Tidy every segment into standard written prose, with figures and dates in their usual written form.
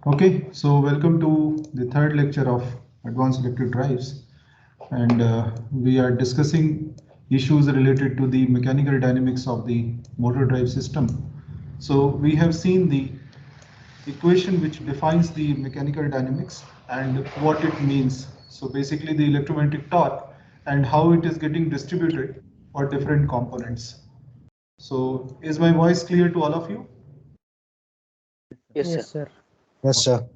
Okay, so welcome to the third lecture of Advanced Electric Drives, and we are discussing issues related to the mechanical dynamics of the motor drive system. So we have seen the equation which defines the mechanical dynamics and what it means. So basically the electromagnetic torque and how it is getting distributed for different components. So is my voice clear to all of you? Yes, sir. Yes, sir. Yes, sir.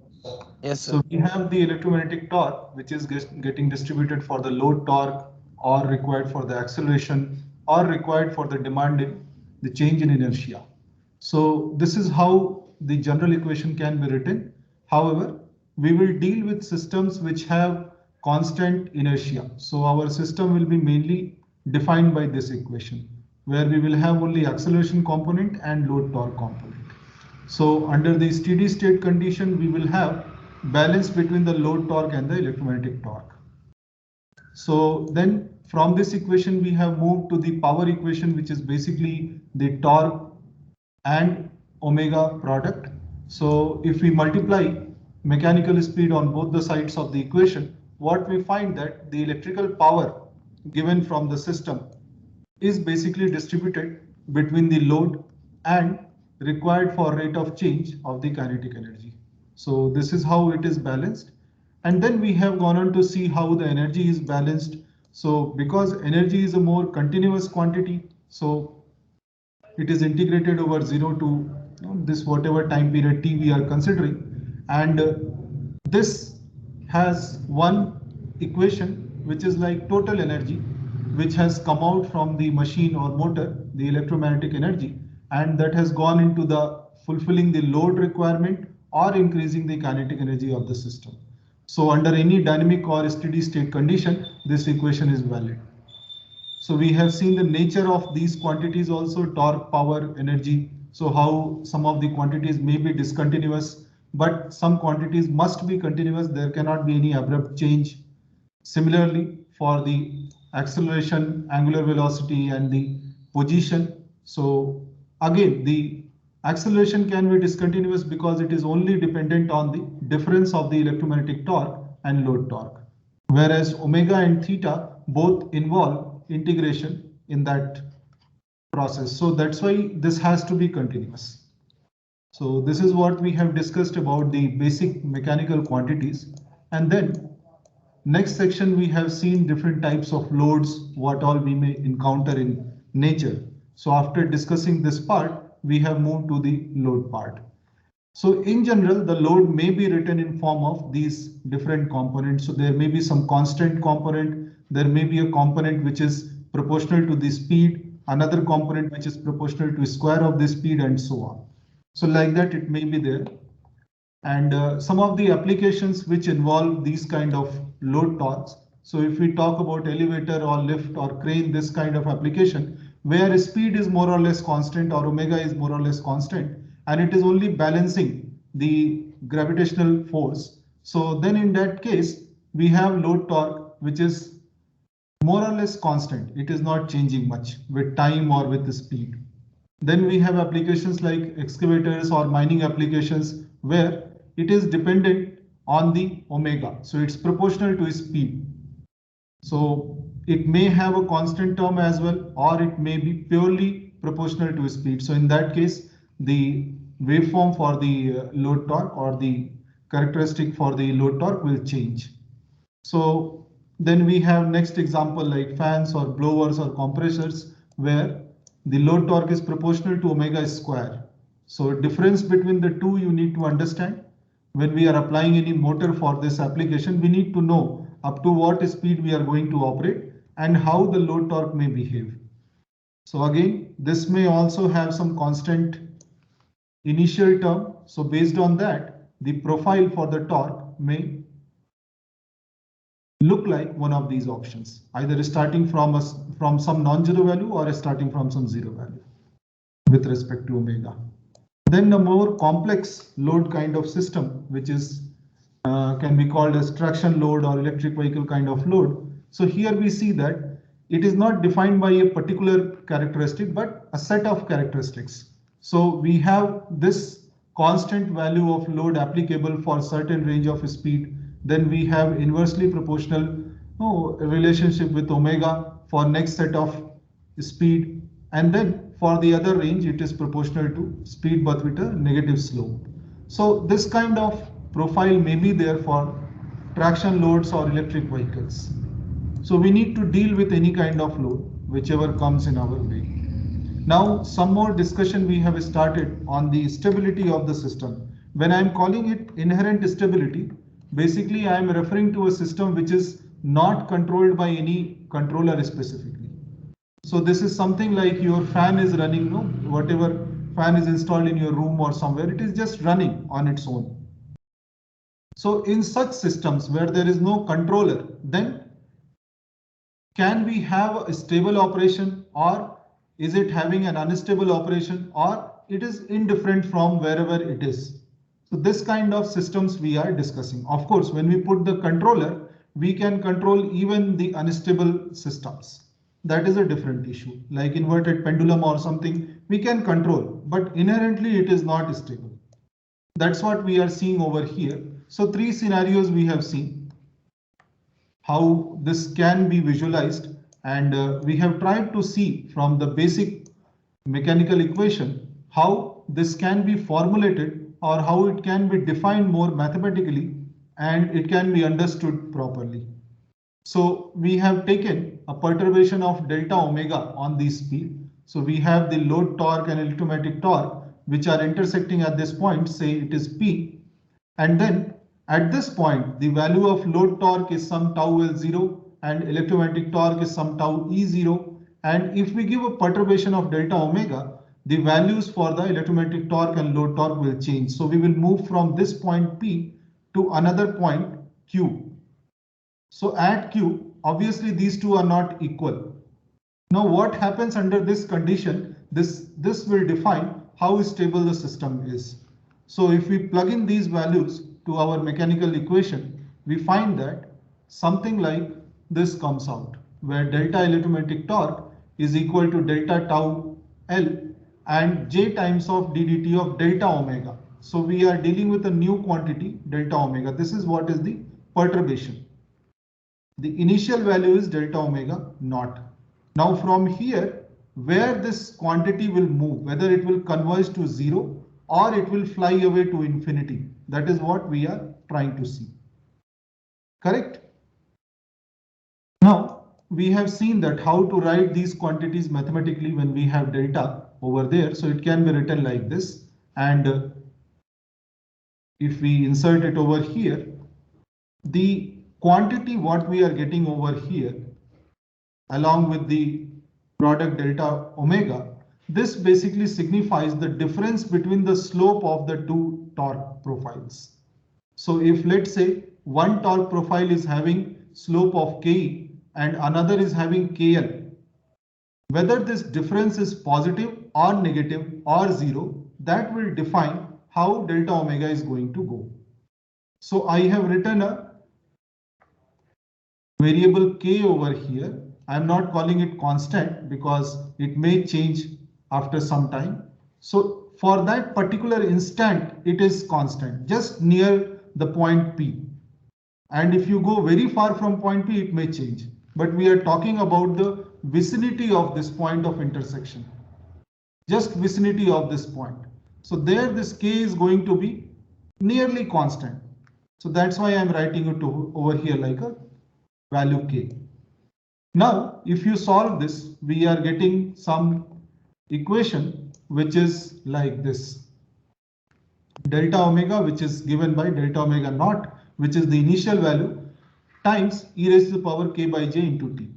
Yes, sir. So we have the electromagnetic torque, which is getting distributed for the load torque or required for the acceleration or required for the demand in the change in inertia. So this is how the general equation can be written. However, we will deal with systems which have constant inertia. So our system will be mainly defined by this equation, where we will have only acceleration component and load torque component. So under the steady state condition, we will have balance between the load torque and the electromagnetic torque. So then from this equation, we have moved to the power equation, which is basically the torque and omega product. So if we multiply mechanical speed on both the sides of the equation, what we find that the electrical power given from the system is basically distributed between the load and required for rate of change of the kinetic energy. So this is how it is balanced. And then we have gone on to see how the energy is balanced. So because energy is a more continuous quantity, so it is integrated over 0 to this whatever time period t we are considering, and this has one equation which is like total energy which has come out from the machine or motor, the electromagnetic energy, and that has gone into the fulfilling the load requirement or increasing the kinetic energy of the system. So under any dynamic or steady state condition, this equation is valid. So we have seen the nature of these quantities also, torque, power, energy. So how some of the quantities may be discontinuous, but some quantities must be continuous. There cannot be any abrupt change. Similarly, for the acceleration, angular velocity, and the position. So again, the acceleration can be discontinuous because it is only dependent on the difference of the electromagnetic torque and load torque. Whereas omega and theta both involve integration in that process. So that's why this has to be continuous. So this is what we have discussed about the basic mechanical quantities. And then next section, we have seen different types of loads, what all we may encounter in nature. So after discussing this part, we have moved to the load part. So in general, the load may be written in form of these different components. So there may be some constant component. There may be a component which is proportional to the speed, another component which is proportional to square of the speed, and so on. So like that, it may be there. And some of the applications which involve these kind of load torques. So if we talk about elevator or lift or crane, this kind of application where speed is more or less constant or omega is more or less constant, and it is only balancing the gravitational force. So then in that case, we have load torque, which is more or less constant. It is not changing much with time or with the speed. Then we have applications like excavators or mining applications where it is dependent on the omega. So it's proportional to speed. So it may have a constant term as well, or it may be purely proportional to speed. So in that case, the waveform for the load torque or the characteristic for the load torque will change. So then we have next example like fans or blowers or compressors where the load torque is proportional to omega square. So difference between the two you need to understand. When we are applying any motor for this application, we need to know up to what speed we are going to operate and how the load torque may behave. So again, this may also have some constant initial term. So based on that, the profile for the torque may look like one of these options, either starting from some non-zero value or starting from some zero value with respect to omega. Then a more complex load kind of system, which is can be called as traction load or electric vehicle kind of load. So here we see that it is not defined by a particular characteristic, but a set of characteristics. So we have this constant value of load applicable for certain range of speed, then we have inversely proportional relationship with omega for next set of speed, and then for the other range it is proportional to speed but with a negative slope. So this kind of profile may be there for traction loads or electric vehicles. So we need to deal with any kind of load whichever comes in our way. Now some more discussion we have started on the stability of the system. When I am calling it inherent stability, basically I am referring to a system which is not controlled by any controller specifically. So this is something like your fan is running, whatever fan is installed in your room or somewhere, it is just running on its own. So in such systems where there is no controller, then can we have a stable operation, or is it having an unstable operation, or it is indifferent from wherever it is? So this kind of systems we are discussing. Of course, when we put the controller, we can control even the unstable systems. That is a different issue, like inverted pendulum or something we can control, but inherently it is not stable. That's what we are seeing over here. So three scenarios we have seen how this can be visualized, and we have tried to see from the basic mechanical equation how this can be formulated or how it can be defined more mathematically and it can be understood properly. So we have taken a perturbation of delta omega on the speed. So we have the load torque and electromotive torque which are intersecting at this point, say it is P, and then at this point the value of load torque is some tau L0 and electromagnetic torque is some tau E0, and if we give a perturbation of delta omega, the values for the electromagnetic torque and load torque will change. So we will move from this point P to another point Q. So at Q, obviously these two are not equal. Now what happens under this condition, this will define how stable the system is. So if we plug in these values to our mechanical equation, we find that something like this comes out, where delta electromagnetic torque is equal to delta tau L and J times of ddt of delta omega. So we are dealing with a new quantity, delta omega. This is what is the perturbation. The initial value is delta omega naught. Now from here, where this quantity will move, whether it will converge to 0 or it will fly away to infinity, that is what we are trying to see. Correct? Now we have seen that how to write these quantities mathematically when we have delta over there. So it can be written like this, and if we insert it over here, the quantity what we are getting over here along with the product delta omega, this basically signifies the difference between the slope of the two torque profiles. So if let's say one torque profile is having slope of Ke and another is having Kl, whether this difference is positive or negative or 0, that will define how delta omega is going to go. So I have written a variable K over here. I am not calling it constant because it may change after some time. So for that particular instant, it is constant, just near the point P. And if you go very far from point P, it may change. But we are talking about the vicinity of this point of intersection, just vicinity of this point. So there this K is going to be nearly constant. So that's why I'm writing it over here like a value K. Now, if you solve this, we are getting some equation which is like this. Delta omega, which is given by delta omega naught, which is the initial value, times e raised to the power k by j into t.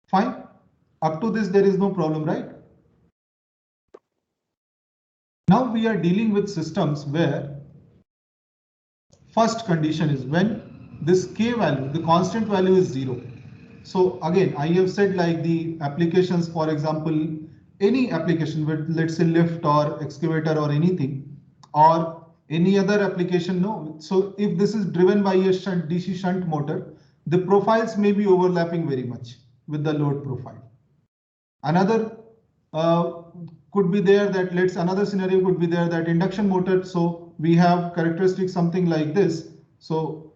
Fine. Up to this, there is no problem, right? Now we are dealing with systems where first condition is when this k value, the constant value is 0. So again, I have said like the applications, for example, any application with let's say lift or excavator or anything, or any other application, no. So if this is driven by a DC shunt motor, the profiles may be overlapping very much with the load profile. Another could be there that another scenario could be there that induction motor. So we have characteristics something like this. So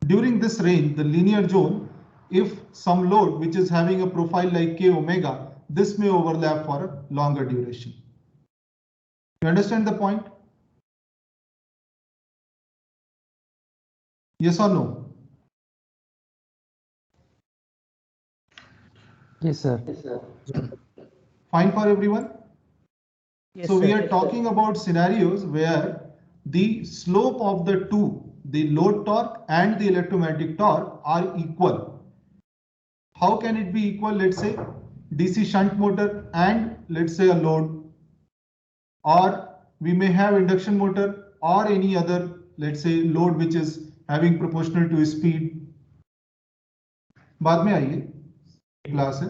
during this range, the linear zone, if some load which is having a profile like k omega, this may overlap for a longer duration. You understand the point? Yes or no? Yes, sir. Fine for everyone? Yes, So we sir. are talking about scenarios where the slope of the two, the load torque and the electromagnetic torque, are equal. How can it be equal? Let's say DC shunt motor and let's say a load, or we may have induction motor or any other, let's say load which is having proportional to speed. बाद में आइए class है.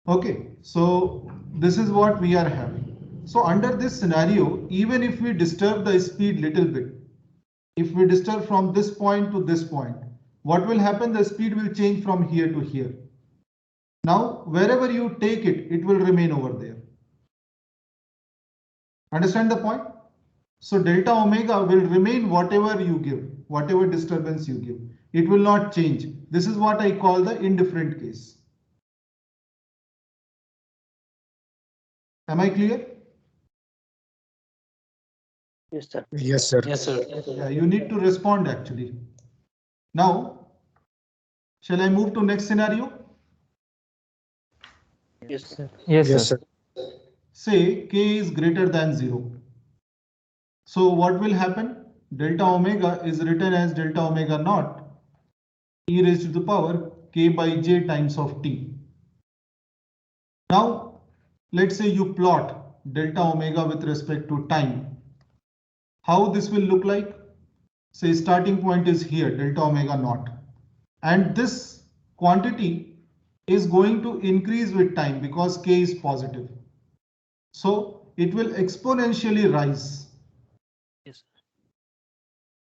Okay, so this is what we are having. So under this scenario, even if we disturb the speed little bit, if we disturb from this point to this point, what will happen? The speed will change from here to here. Now, wherever you take it, it will remain over there. Understand the point? So delta omega will remain whatever you give, whatever disturbance you give. It will not change. This is what I call the indifferent case. Am I clear? Yes, sir. Yes, sir. Yes, sir. Yeah, you need to respond actually. Now, shall I move to next scenario? Yes, sir. Yes, sir. Say k is greater than 0. So what will happen? Delta omega is written as delta omega naught e raised to the power k by j times of t. Now, let's say you plot delta omega with respect to time. How this will look like? Say starting point is here, delta omega naught. And this quantity is going to increase with time because k is positive. So it will exponentially rise. Yes.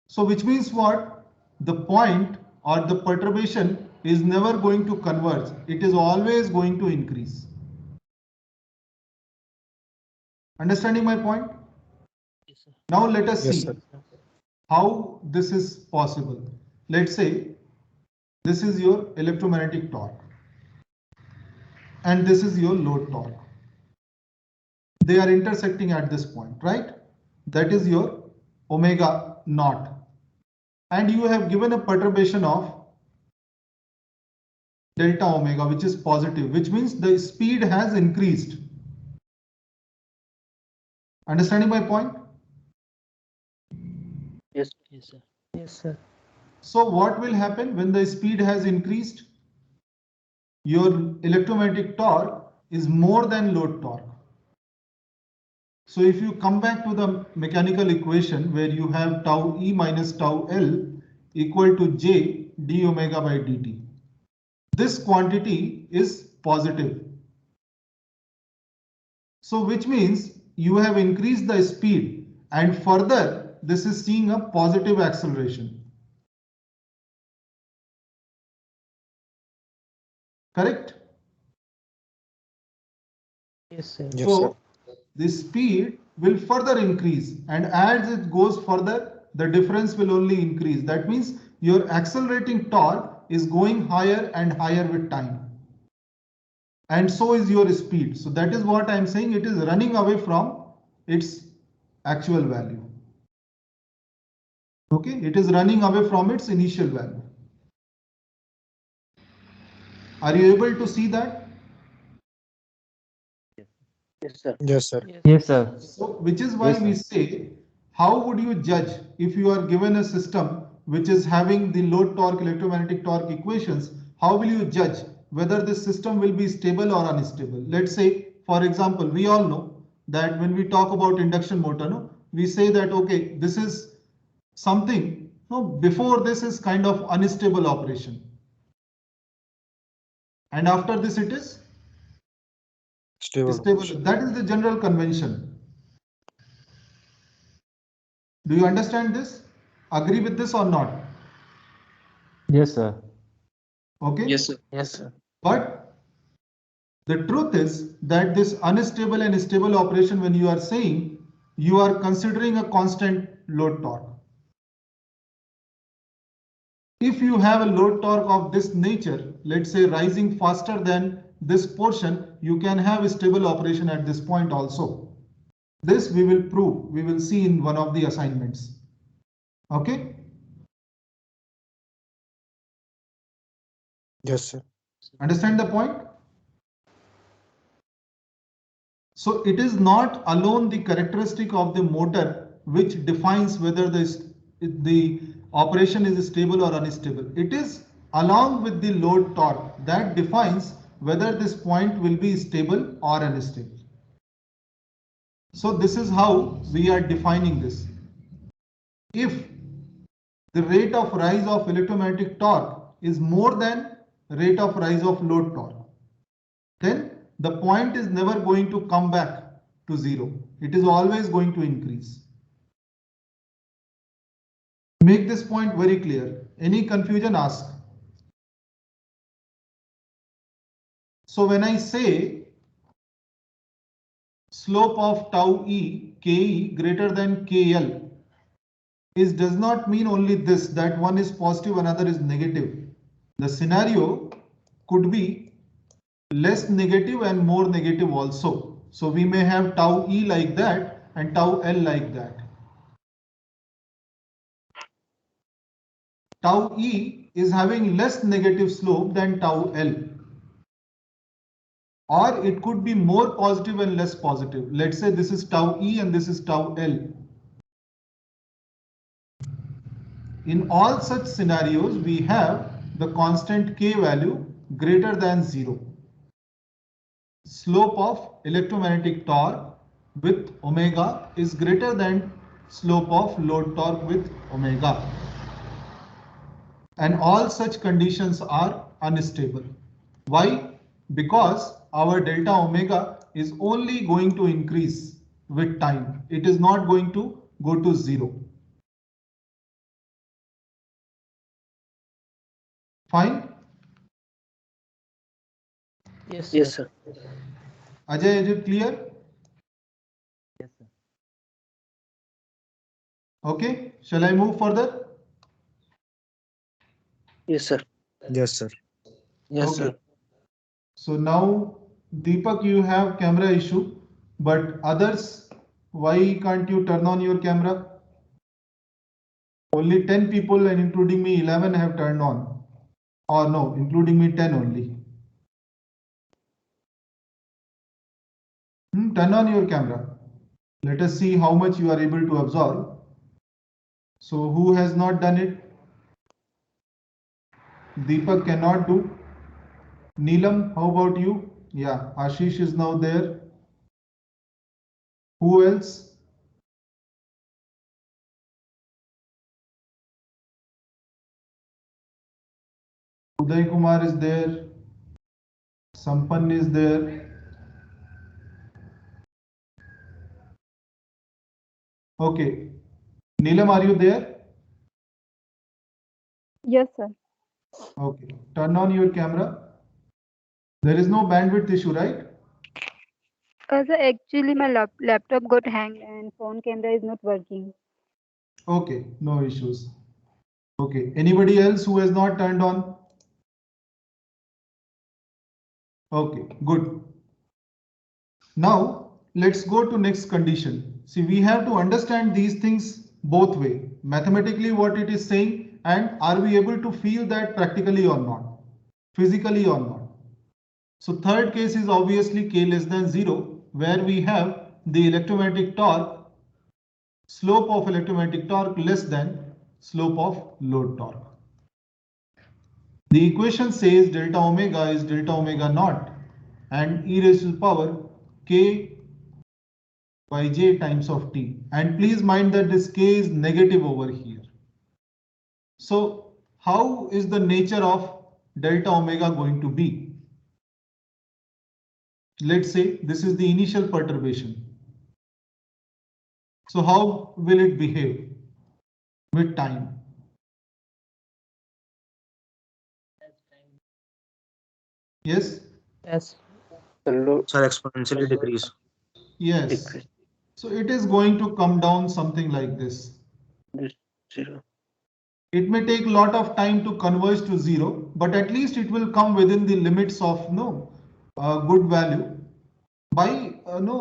So which means what? The point or the perturbation is never going to converge. It is always going to increase. Understanding my point? Yes, sir. Now let us Yes, see sir. how this is possible. Let's say this is your electromagnetic torque and this is your load torque. They are intersecting at this point, right? That is your omega naught. And you have given a perturbation of delta omega, which is positive, which means the speed has increased. Understanding my point? Yes, yes, sir. Yes, sir. So what will happen when the speed has increased? Your electromagnetic torque is more than load torque. So if you come back to the mechanical equation where you have tau E minus tau L equal to J d omega by dt. This quantity is positive. So which means you have increased the speed and further this is seeing a positive acceleration. Correct? Yes, sir. Yes, So sir. the speed will further increase, and as it goes further, the difference will only increase. That means your accelerating torque is going higher and higher with time. And so is your speed. So that is what I am saying. It is running away from its actual value. Okay, it is running away from its initial value. Are you able to see that? Yes, sir. Yes, sir. Yes, sir. So, which is why we say, how would you judge if you are given a system which is having the load torque, electromagnetic torque equations? How will you judge whether this system will be stable or unstable? Let's say, for example, we all know that when we talk about induction motor, no, we say that, okay, this is something, no, before this is kind of unstable operation. And after this it is Stable. stable. That is the general convention. Do you understand this? Agree with this or not? Yes, sir. Okay. Yes, sir. Yes, sir. But The truth is that this unstable and stable operation, when you are saying, you are considering a constant load torque. If you have a load torque of this nature, let's say rising faster than this portion, you can have a stable operation at this point also. This we will prove, we will see in one of the assignments. Okay? Yes, sir. Understand the point? So it is not alone the characteristic of the motor which defines whether the operation is stable or unstable. It is along with the load torque that defines whether this point will be stable or unstable. So this is how we are defining this. If the rate of rise of electromagnetic torque is more than rate of rise of load torque, then the point is never going to come back to zero. It is always going to increase. Make this point very clear. Any confusion, ask. So when I say slope of tau e, ke greater than kl, does not mean only this, that one is positive, another is negative. The scenario could be less negative and more negative also. So we may have tau e like that and tau l like that. Tau e is having less negative slope than tau l. Or it could be more positive and less positive. Let's say this is tau e and this is tau l. In all such scenarios, we have the constant k value greater than 0. Slope of electromagnetic torque with omega is greater than slope of load torque with omega. And all such conditions are unstable. Why? Because our delta omega is only going to increase with time. It is not going to go to 0. Fine? Yes, Yes, sir. sir. Ajay, is it clear? Yes, sir. Okay, shall I move further? Yes, sir. Yes, sir. Yes, Okay. sir. So now, Deepak, you have camera issue, but others, why can't you turn on your camera? Only 10 people and including me 11 have turned on. Or no, including me 10 only. Turn on your camera. Let us see how much you are able to absorb. So who has not done it? Deepak cannot do. Neelam, how about you? Yeah, Ashish is now there. Who else? Uday Kumar is there. Sampan is there. Okay. Neelam, are you there? Yes, sir. Okay. Turn on your camera. There is no bandwidth issue, right? Sir, actually my laptop got hanged and phone camera is not working. Okay, no issues. Okay. Anybody else who has not turned on? Okay, good. Now, let's go to next condition. See, we have to understand these things both way. Mathematically what it is saying, and are we able to feel that practically or not? Physically or not? So third case is obviously k less than 0, where we have the electromagnetic torque, slope of electromagnetic torque less than slope of load torque. The equation says delta omega is delta omega naught and e raised to the power k by j times of t. And please mind that this k is negative over here. So how is the nature of delta omega going to be? Let's say this is the initial perturbation. So how will it behave with time? Yes? Yes. The load Sir, exponentially decrease. Yes. decrease. So it is going to come down something like this. This 0. It may take a lot of time to converge to 0, but at least it will come within the limits of good value by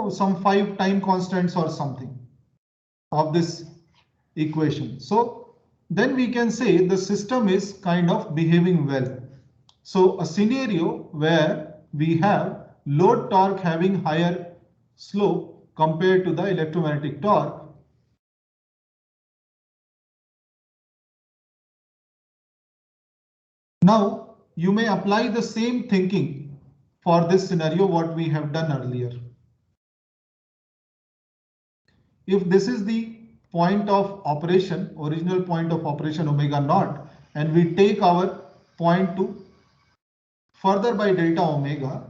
some 5 time constants or something of this equation. So then we can say the system is kind of behaving well. So a scenario where we have load torque having higher slope compared to the electromagnetic torque. Now you may apply the same thinking for this scenario what we have done earlier. If this is the point of operation, original point of operation omega naught, and we take our point to further by delta omega,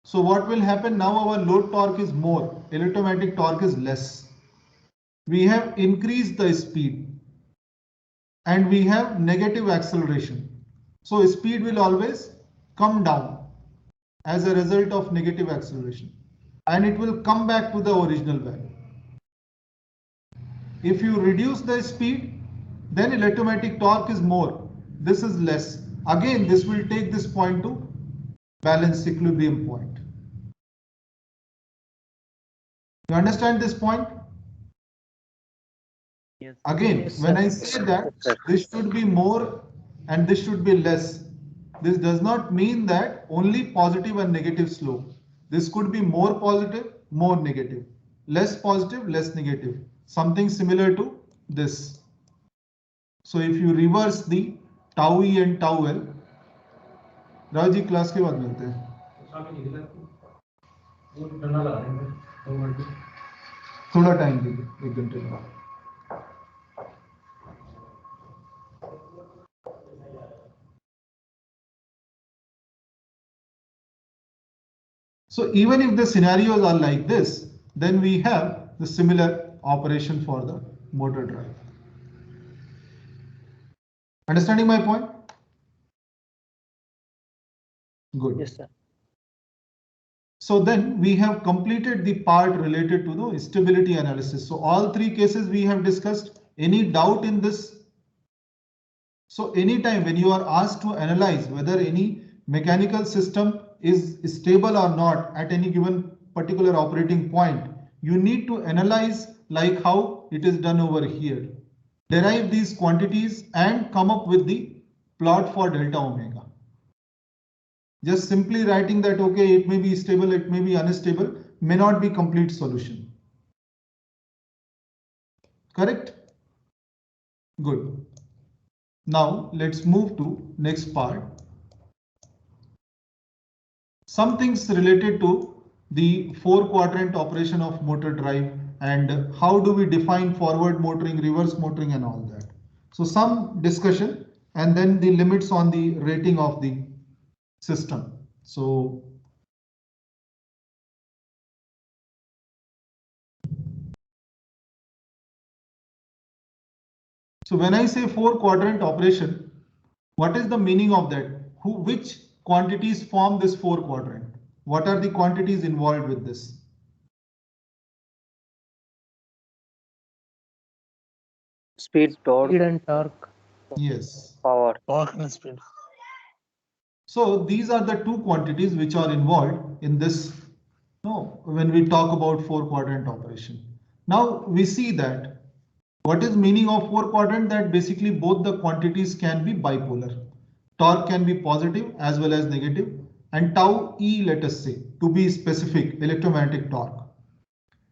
so what will happen now? Our load torque is more, electromagnetic torque is less. We have increased the speed and we have negative acceleration. So speed will always come down as a result of negative acceleration and it will come back to the original value. If you reduce the speed, then electromagnetic torque is more. This is less. Again, this will take this point to balance equilibrium point. You understand this point? Yes. Again, Yes, when sir. I say that this should be more and this should be less, this does not mean that only positive and negative slope. This could be more positive, more negative, less positive, less negative, something similar to this. So if you reverse the tau E and tau L, Rao ji class के बाद मिलते हैं थोड़ा time दीजिए 1 घंटे का So even if the scenarios are like this, then we have the similar operation for the motor drive. Understanding my point? Good. Yes, sir. So then we have completed the part related to the stability analysis. So all 3 cases we have discussed. Any doubt in this? So anytime when you are asked to analyze whether any mechanical system is stable or not at any given particular operating point, you need to analyze like how it is done over here. Derive these quantities and come up with the plot for delta omega. Just simply writing that, okay, it may be stable, it may be unstable, may not be complete solution. Correct? Good. Now let's move to next part. Some things related to the 4-quadrant operation of motor drive and how do we define forward motoring, reverse motoring and all that. So some discussion and then the limits on the rating of the system. So when I say 4-quadrant operation, what is the meaning of that? Which quantities form this 4-quadrant? What are the quantities involved with this? Speed, torque, Speed and torque. Yes. power. Torque and speed. So these are the 2 quantities which are involved in this. When we talk about 4-quadrant operation. Now we see that what is meaning of 4-quadrant, that basically both the quantities can be bipolar. Torque can be positive as well as negative, and tau E, let us say, to be specific, electromagnetic torque.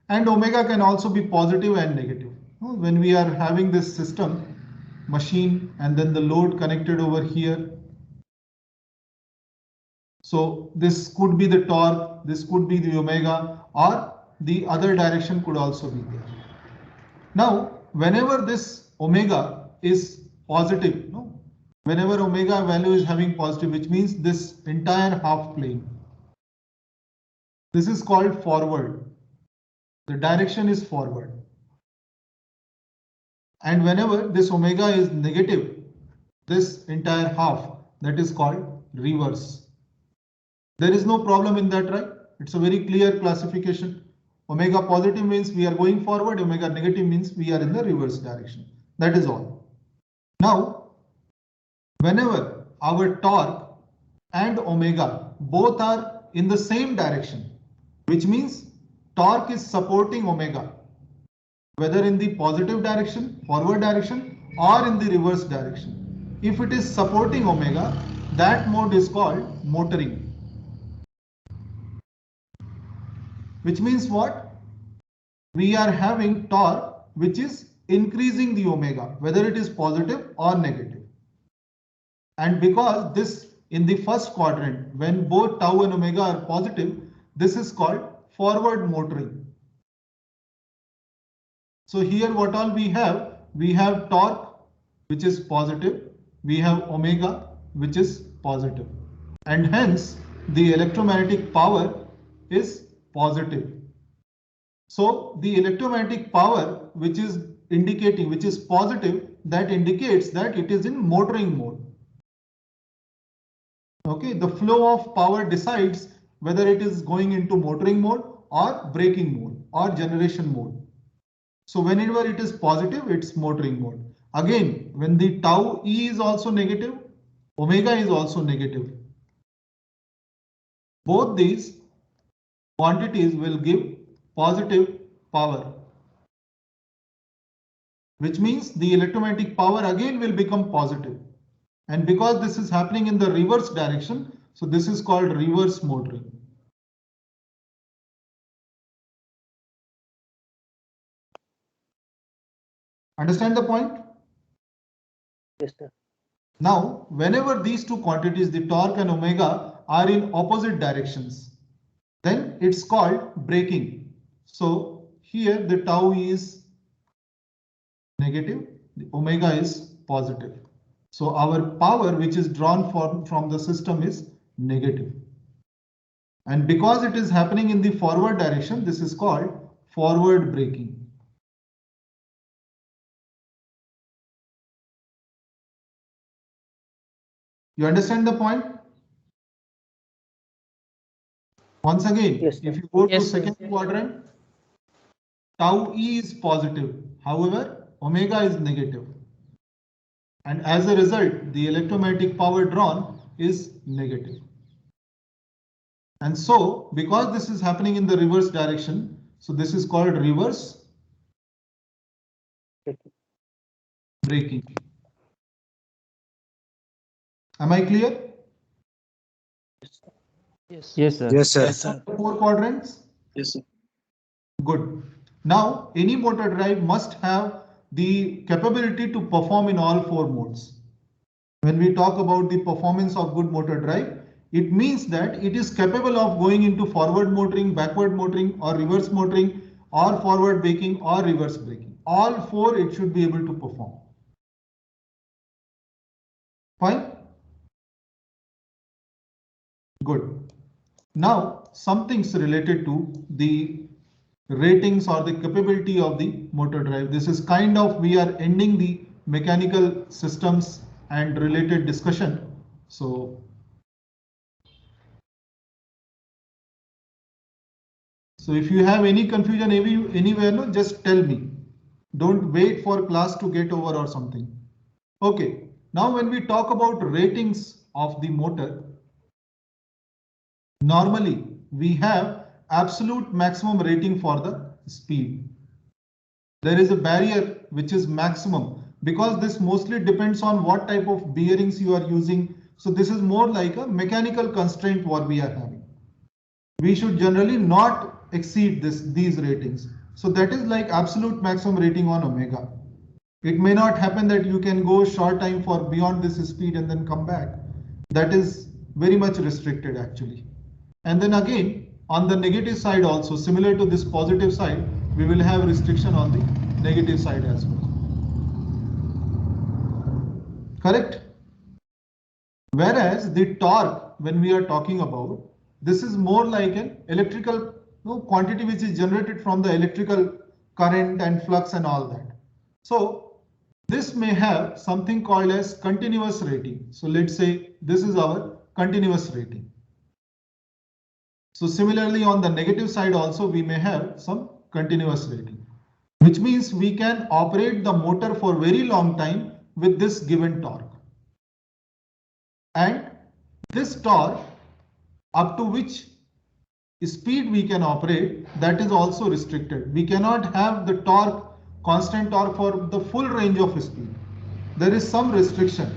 And omega can also be positive and negative. When we are having this system, machine, and then the load connected over here. So this could be the torque, this could be the omega, or the other direction could also be there. Now, whenever this omega is positive, whenever omega value is having positive, which means this entire half plane, this is called forward. The direction is forward. And whenever this omega is negative, this entire half, that is called reverse. There is no problem in that, right? It's a very clear classification. Omega positive means we are going forward, omega negative means we are in the reverse direction. That is all. Now, whenever our torque and omega both are in the same direction, which means torque is supporting omega, whether in the positive direction, forward direction, or in the reverse direction. If it is supporting omega, that mode is called motoring. Which means what? We are having torque which is increasing the omega, whether it is positive or negative. And because this in the first quadrant, when both tau and omega are positive, this is called forward motoring. So here what all we have torque which is positive, we have omega which is positive, and hence the electromagnetic power is positive. So the electromagnetic power which is indicating, which is positive, that indicates that it is in motoring mode. Okay, the flow of power decides whether it is going into motoring mode or braking mode or generation mode. So whenever it is positive, it's motoring mode. Again, when the tau E is also negative, omega is also negative. Both these quantities will give positive power, which means the electromagnetic power again will become positive. And because this is happening in the reverse direction, so this is called reverse motoring. Understand the point? Yes, sir. Now, whenever these two quantities, the torque and omega, are in opposite directions, then it's called braking. So here the tau is negative, the omega is positive. So our power which is drawn from the system is negative. And because it is happening in the forward direction, this is called forward braking. You understand the point? Once again, Yes, if sir. you go to Yes, sir. second quadrant, tau E is positive. However, omega is negative. And as a result, the electromagnetic power drawn is negative. And so, because this is happening in the reverse direction, so this is called reverse braking. Am I clear? Yes. Yes, sir. Yes, sir. Four quadrants? Yes, sir. Good. Now, any motor drive must have the capability to perform in all four modes. When we talk about the performance of good motor drive, it means that it is capable of going into forward motoring, backward motoring, or reverse motoring, or forward braking, or reverse braking. All four it should be able to perform. Fine? Good. Now, some things related to the ratings or the capability of the motor drive. This is kind of, we are ending the mechanical systems and related discussion. So if you have any confusion anywhere, no, just tell me. Don't wait for class to get over or something. Okay, now when we talk about ratings of the motor, normally we have absolute maximum rating for the speed. There is a barrier which is maximum, because this mostly depends on what type of bearings you are using. So this is more like a mechanical constraint what we are having. We should generally not exceed these ratings. So that is like absolute maximum rating on omega. It may not happen that you can go short time for beyond this speed and then come back. That is very much restricted actually. And then again, on the negative side also, similar to this positive side, we will have restriction on the negative side as well. Correct? Whereas the torque, when we are talking about, this is more like an electrical quantity which is generated from the electrical current and flux and all that. So this may have something called as continuous rating. So let's say this is our continuous rating. So similarly, on the negative side also, we may have some continuous rating, which means we can operate the motor for very long time with this given torque. And this torque, up to which speed we can operate, that is also restricted. We cannot have the torque, constant torque for the full range of speed. There is some restriction.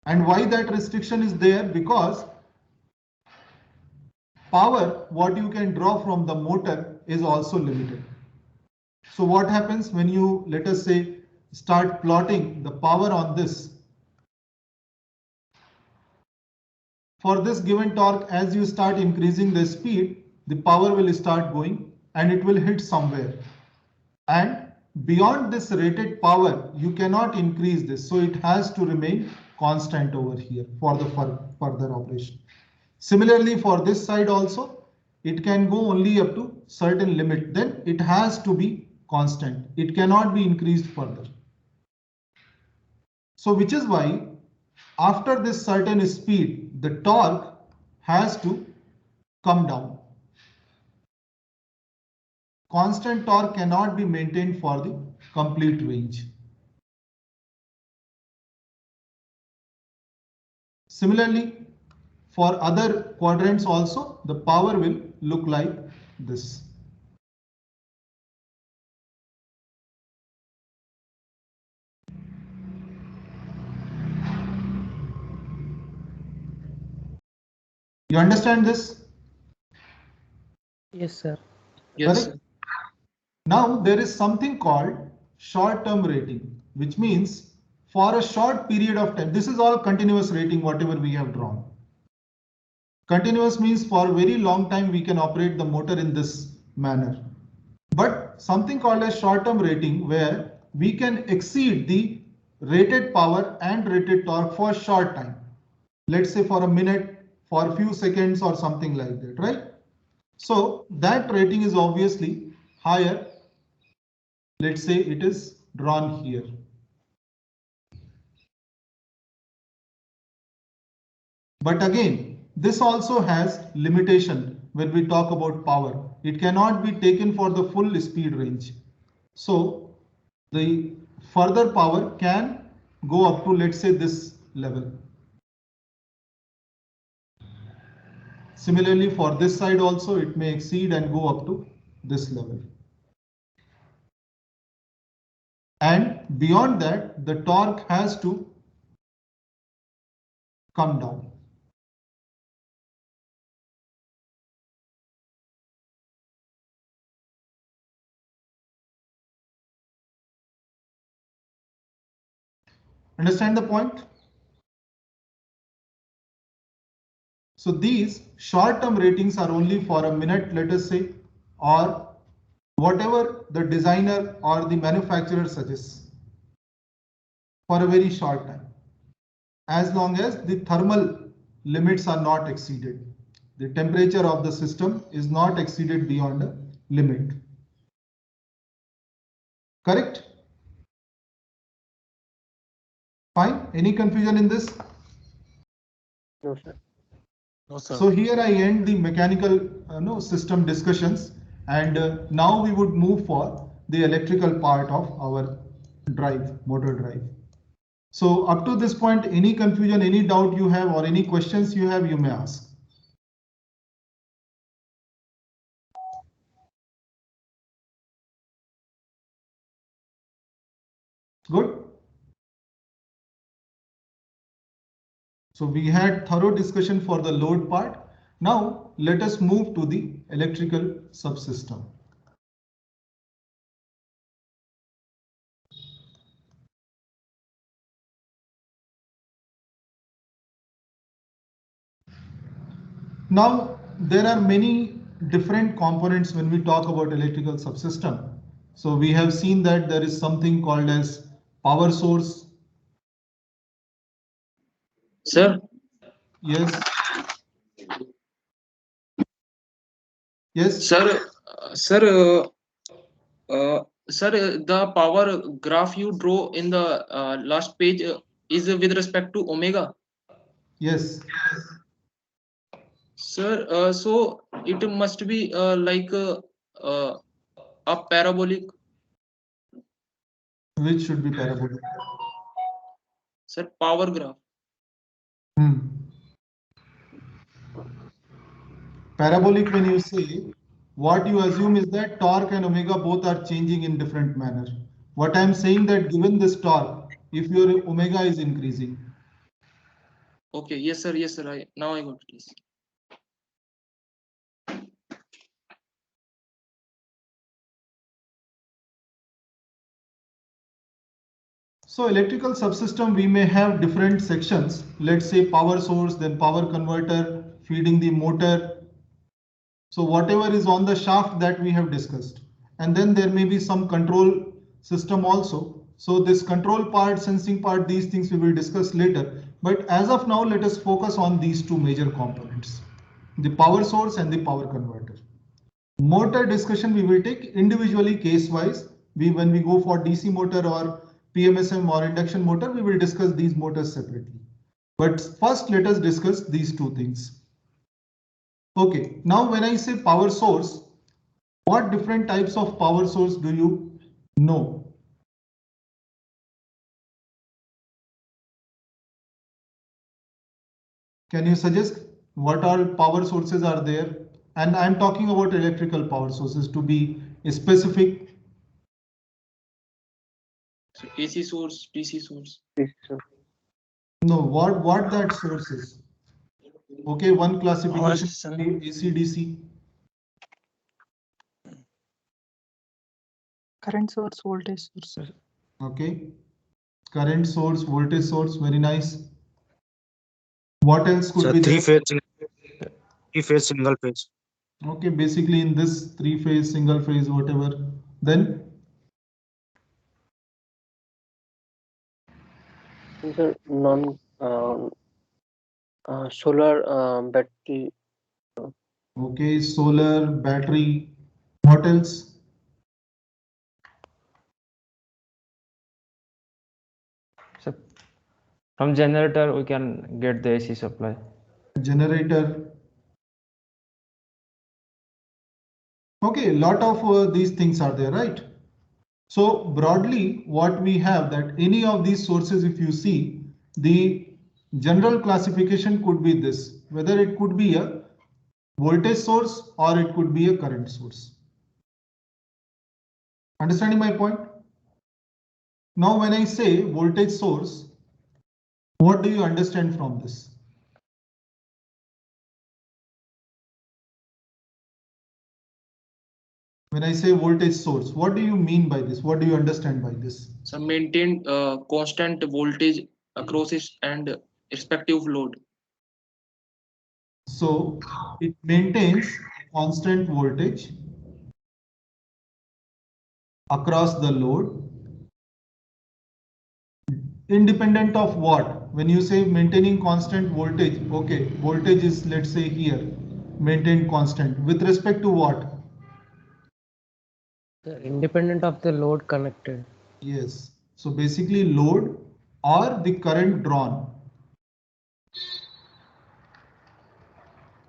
And why that restriction is there? Because power, what you can draw from the motor, is also limited. So what happens when you, let us say, start plotting the power on this? For this given torque, as you start increasing the speed, the power will start going and it will hit somewhere. And beyond this rated power, you cannot increase this. So it has to remain constant over here for the further operation. Similarly, for this side also, it can go only up to certain limit. Then it has to be constant. It cannot be increased further. So which is why after this certain speed, the torque has to come down. Constant torque cannot be maintained for the complete range. Similarly, for other quadrants also, the power will look like this. You understand this? Yes, sir. Yes, Correct? Now there is something called short-term rating, which means for a short period of time, this is all continuous rating, whatever we have drawn. Continuous means for a very long time we can operate the motor in this manner. But something called as short-term rating, where we can exceed the rated power and rated torque for a short time. Let's say for a minute, for a few seconds or something like that, right? So that rating is obviously higher. Let's say it is drawn here. But again, this also has limitation when we talk about power. It cannot be taken for the full speed range. So the further power can go up to, let's say, this level. Similarly, for this side also, it may exceed and go up to this level. And beyond that, the torque has to come down. Understand the point? So these short-term ratings are only for a minute, let us say, or whatever the designer or the manufacturer suggests, for a very short time, as long as the thermal limits are not exceeded. The temperature of the system is not exceeded beyond a limit. Correct? Fine. Any confusion in this? No, sir. No, sir. So here I end the mechanical system discussions, and now we would move for the electrical part of our drive, motor drive. So up to this point, any confusion, any doubt you have, or any questions you have, you may ask. Good. So we had thorough discussion for the load part. Now let us move to the electrical subsystem. Now there are many different components when we talk about electrical subsystem. So we have seen that there is something called as power source. sir. Yes. Yes. Sir, the power graph you draw in the last page is with respect to omega. Yes. Sir, so it must be like a parabolic. Which should be parabolic? Sir, power graph. Parabolic, when you say, what you assume is that torque and omega both are changing in different manner. What I'm saying that given this torque, if your omega is increasing. Okay, yes sir, yes sir. Now I got this. So electrical subsystem, we may have different sections. Let's say power source, then power converter, feeding the motor. So whatever is on the shaft that we have discussed. And then there may be some control system also. So this control part, sensing part, these things we will discuss later. But as of now, let us focus on these two major components, the power source and the power converter. Motor discussion we will take individually case wise. When we go for DC motor or PMSM or induction motor, we will discuss these motors separately. But first, let us discuss these two things. Okay, now when I say power source, what different types of power source do you know? Can you suggest what all power sources are there? And I'm talking about electrical power sources to be specific. So AC source, DC source. No, what that source is. Okay, one classification AC DC. Current source, voltage source. Okay, current source, voltage source, very nice. What else could be there? Three phase, single phase. Okay, basically in this three phase, single phase, whatever. Then Sir, solar battery. okay, solar, battery. What else? So from generator we can get the AC supply. Generator. Okay, a lot of these things are there, right? So broadly, what we have that any of these sources, if you see, the general classification could be this, whether it could be a voltage source or it could be a current source. Understanding my point? Now, when I say voltage source, what do you understand from this? When I say voltage source, what do you mean by this? What do you understand by this? So maintain constant voltage across it and respective load. So it maintains constant voltage across the load, independent of what? When you say maintaining constant voltage, okay, voltage is, let's say here, maintained constant with respect to what? Independent of the load connected. Yes. So basically load or the current drawn.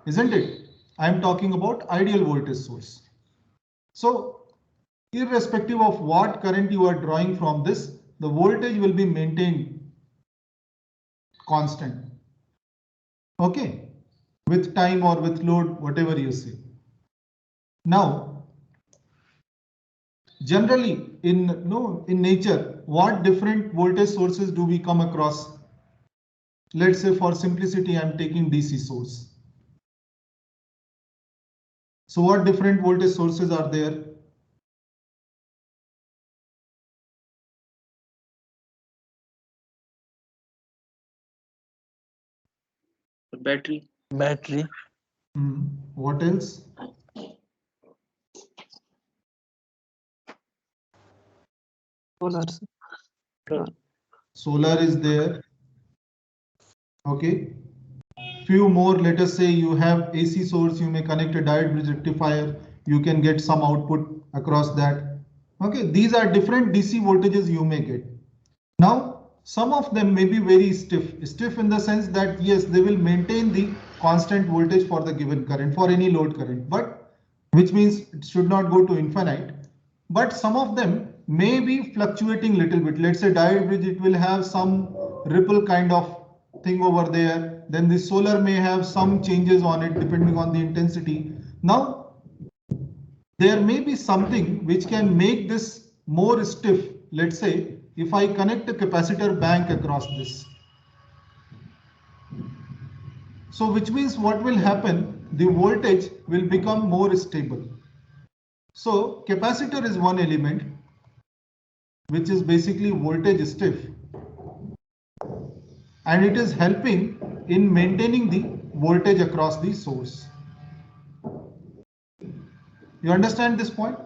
Isn't it? I'm talking about ideal voltage source. So irrespective of what current you are drawing from this, the voltage will be maintained constant. Okay, with time or with load, whatever you say. Now, generally in nature, what different voltage sources do we come across? Let's say for simplicity, I'm taking DC source. So what different voltage sources are there? Battery. What else? Solar is there. Okay. Few more, let us say you have AC source, you may connect a diode bridge rectifier, you can get some output across that. Okay, these are different DC voltages you may get. Now, some of them may be very stiff in the sense that yes, they will maintain the constant voltage for the given current, for any load current, but which means it should not go to infinite. But some of them may be fluctuating little bit. Let's say diode bridge, it will have some ripple kind of thing over there. Then the solar may have some changes on it depending on the intensity. Now, there may be something which can make this more stiff. Let's say if I connect a capacitor bank across this. So which means what will happen? The voltage will become more stable. So capacitor is one element which is basically voltage stiff, and it is helping in maintaining the voltage across the source. You understand this point?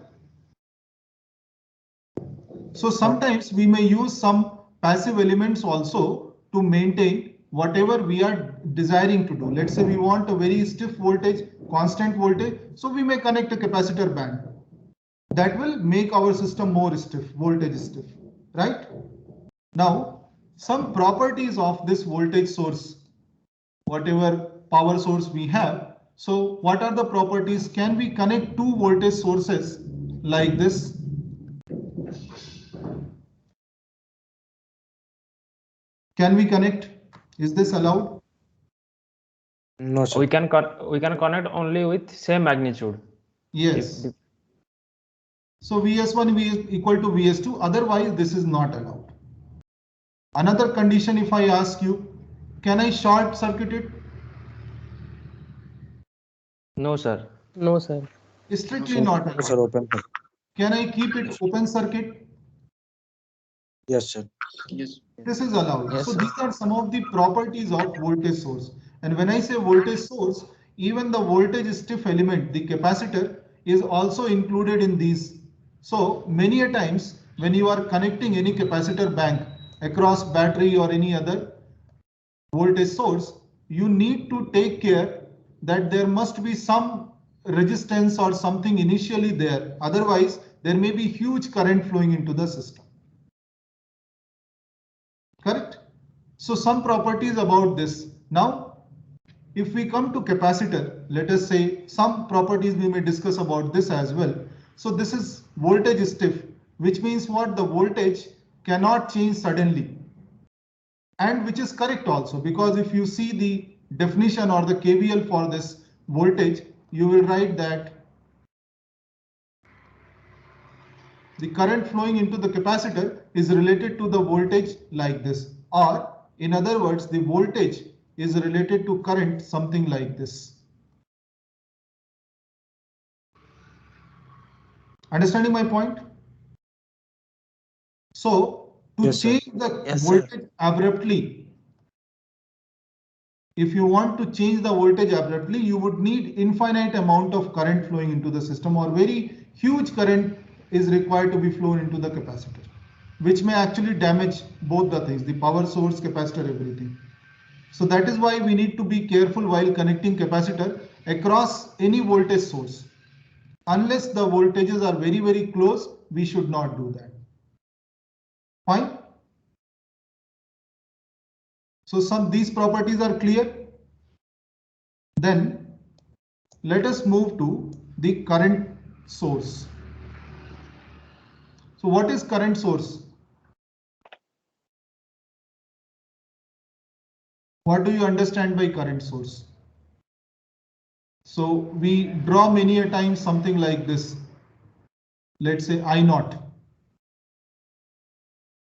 So sometimes we may use some passive elements also to maintain whatever we are desiring to do. Let's say we want a very stiff voltage, constant voltage, so we may connect a capacitor bank. That will make our system more stiff, voltage stiff, right? Now, some properties of this voltage source, whatever power source we have. So what are the properties? Can we connect two voltage sources like this? Can we connect? Is this allowed? No, sir. We can connect only with same magnitude. Yes. So VS1 is equal to VS2, otherwise this is not allowed. Another condition, if I ask you, can I short circuit it? No, sir. No, sir. Strictly not No, sir, allowed. open. Sir. Can I keep it open circuit? Yes, sir. Yes. This is allowed. Yes, So sir. these are some of the properties of voltage source. And when I say voltage source, even the voltage stiff element, the capacitor, is also included in these. So many a times when you are connecting any capacitor bank across battery or any other voltage source, you need to take care that there must be some resistance or something initially there. Otherwise, there may be huge current flowing into the system. Correct? So some properties about this. Now, if we come to capacitor, let us say some properties we may discuss about this as well. So this is voltage stiff, which means what? The voltage cannot change suddenly. And which is correct also, because if you see the definition or the KVL for this voltage, you will write that the current flowing into the capacitor is related to the voltage like this, or in other words, the voltage is related to current something like this. Understanding my point? So to Yes, sir. change the Yes, sir. voltage abruptly, if you want to change the voltage abruptly, you would need infinite amount of current flowing into the system, or very huge current is required to be flown into the capacitor, which may actually damage both the things, the power source, capacitor, everything. So that is why we need to be careful while connecting capacitor across any voltage source. Unless the voltages are very, very close, we should not do that. Fine. So these properties are clear. Then let us move to the current source. So what is current source? What do you understand by current source? So we draw many a time something like this. Let's say I naught.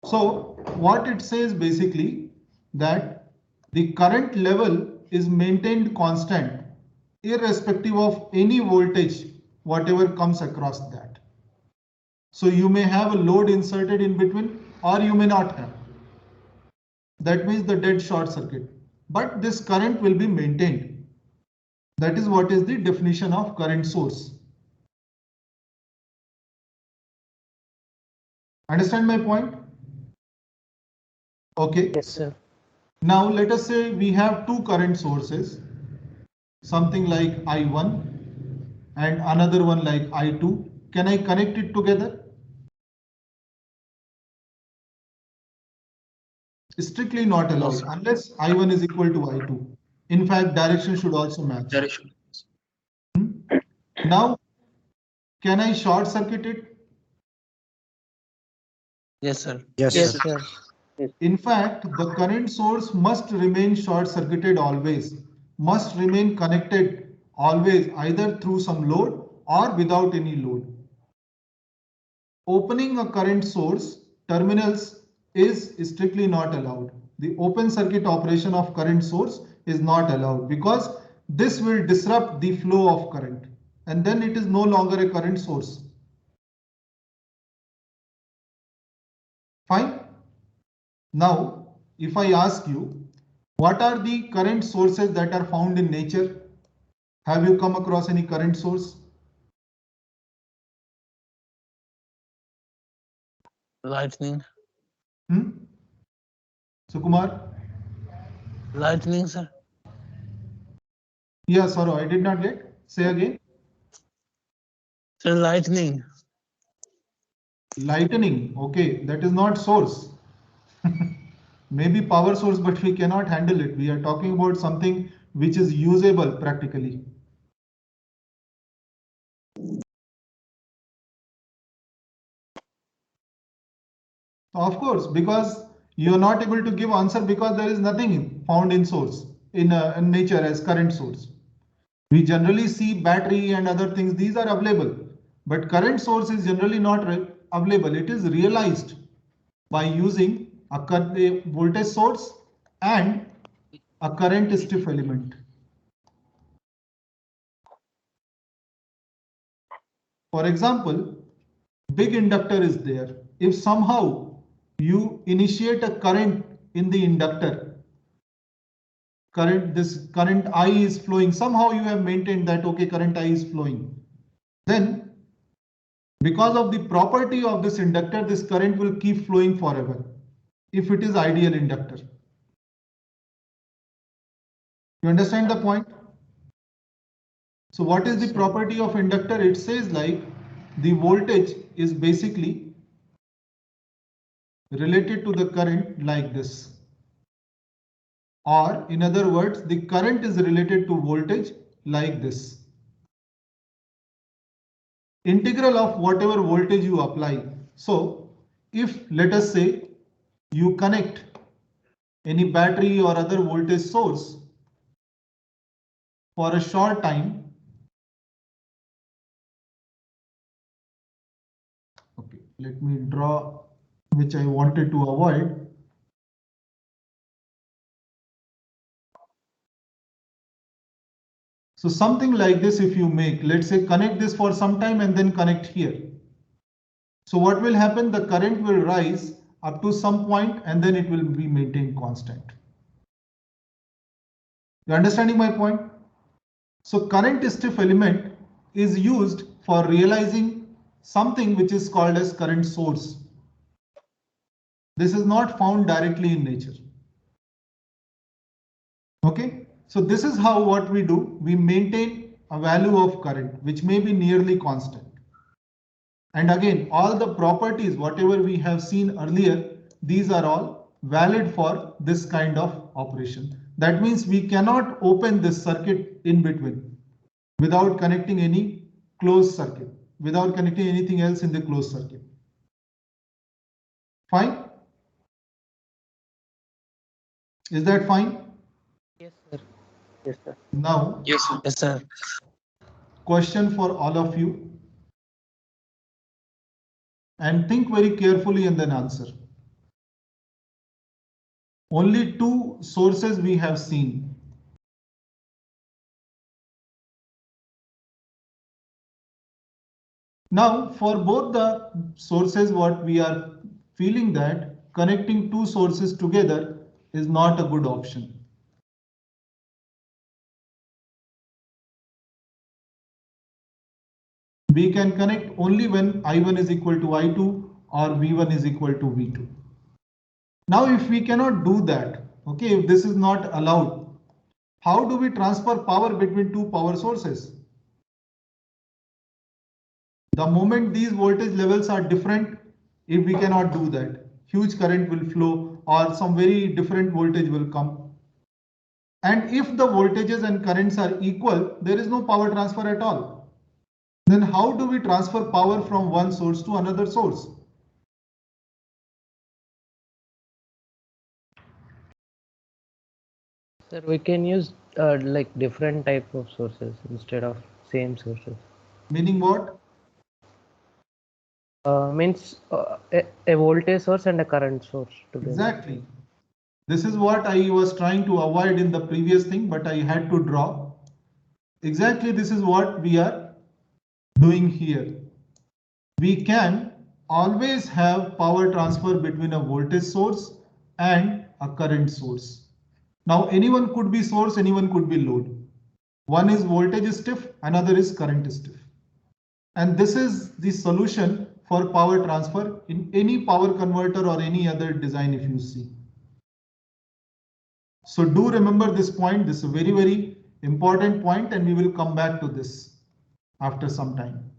So what it says basically that the current level is maintained constant irrespective of any voltage, whatever comes across that. So you may have a load inserted in between, or you may not have. That means the dead short circuit. But this current will be maintained. That is what is the definition of current source. Understand my point? Okay. Yes, sir. Now let us say we have two current sources, something like I1 and another one like I2. Can I connect it together? Strictly not allowed unless I1 is equal to I2. In fact, direction should also match. Direction. Now, can I short circuit it? Yes, sir. Yes, Yes, sir. sir. In fact, the current source must remain short circuited always, must remain connected always, either through some load or without any load. Opening a current source terminals is strictly not allowed. The open circuit operation of current source is not allowed because this will disrupt the flow of current and then it is no longer a current source. Fine. Now, if I ask you, what are the current sources that are found in nature? Have you come across any current source? Lightning. Sukumar? Lightning, sir. Yeah, sorry, I did not get. Say again. Sir, lightning. Lightning. Okay, that is not source. Maybe power source, but we cannot handle it. We are talking about something which is usable practically. Of course, because you are not able to give answer because there is nothing found in source in nature as current source. We generally see battery and other things, these are available, but current source is generally not available. It is realized by using a voltage source and a current stiff element. For example, big inductor is there. If somehow you initiate a current in the inductor, this current I is flowing, somehow you have maintained that okay, current I is flowing, then because of the property of this inductor, this current will keep flowing forever if it is ideal inductor. You understand the point? So what is the property of inductor? It says like the voltage is basically related to the current like this. Or in other words, the current is related to voltage like this. Integral of whatever voltage you apply. So if let us say you connect any battery or other voltage source for a short time. Okay, let me draw which I wanted to avoid. So something like this, if you make, let's say connect this for some time and then connect here. So what will happen? The current will rise up to some point and then it will be maintained constant. You understanding my point? So current stiff element is used for realizing something which is called as current source. This is not found directly in nature. Okay, so this is how what we do. We maintain a value of current which may be nearly constant. And again, all the properties, whatever we have seen earlier, these are all valid for this kind of operation. That means we cannot open this circuit in between without connecting any closed circuit, without connecting anything else in the closed circuit. Fine? Is that fine? Yes, sir. Yes, sir. Now, Yes, sir. Yes, sir. question for all of you. And think very carefully and then answer. Only two sources we have seen. Now, for both the sources, what we are feeling that connecting two sources together is not a good option. We can connect only when I1 is equal to I2 or V1 is equal to V2. Now, if we cannot do that, okay, if this is not allowed, how do we transfer power between two power sources? The moment these voltage levels are different, if we cannot do that, huge current will flow or some very different voltage will come. And if the voltages and currents are equal, there is no power transfer at all. Then how do we transfer power from one source to another source? Sir, we can use like different type of sources instead of same sources. Meaning what? Means a voltage source and a current source together. Exactly. This is what I was trying to avoid in the previous thing, but I had to draw. Exactly, this is what we are doing here. We can always have power transfer between a voltage source and a current source. Now, anyone could be source, anyone could be load. One is voltage stiff, another is current stiff. And this is the solution for power transfer in any power converter or any other design if you see. So do remember this point. This is a very, very important point, and we will come back to this after some time.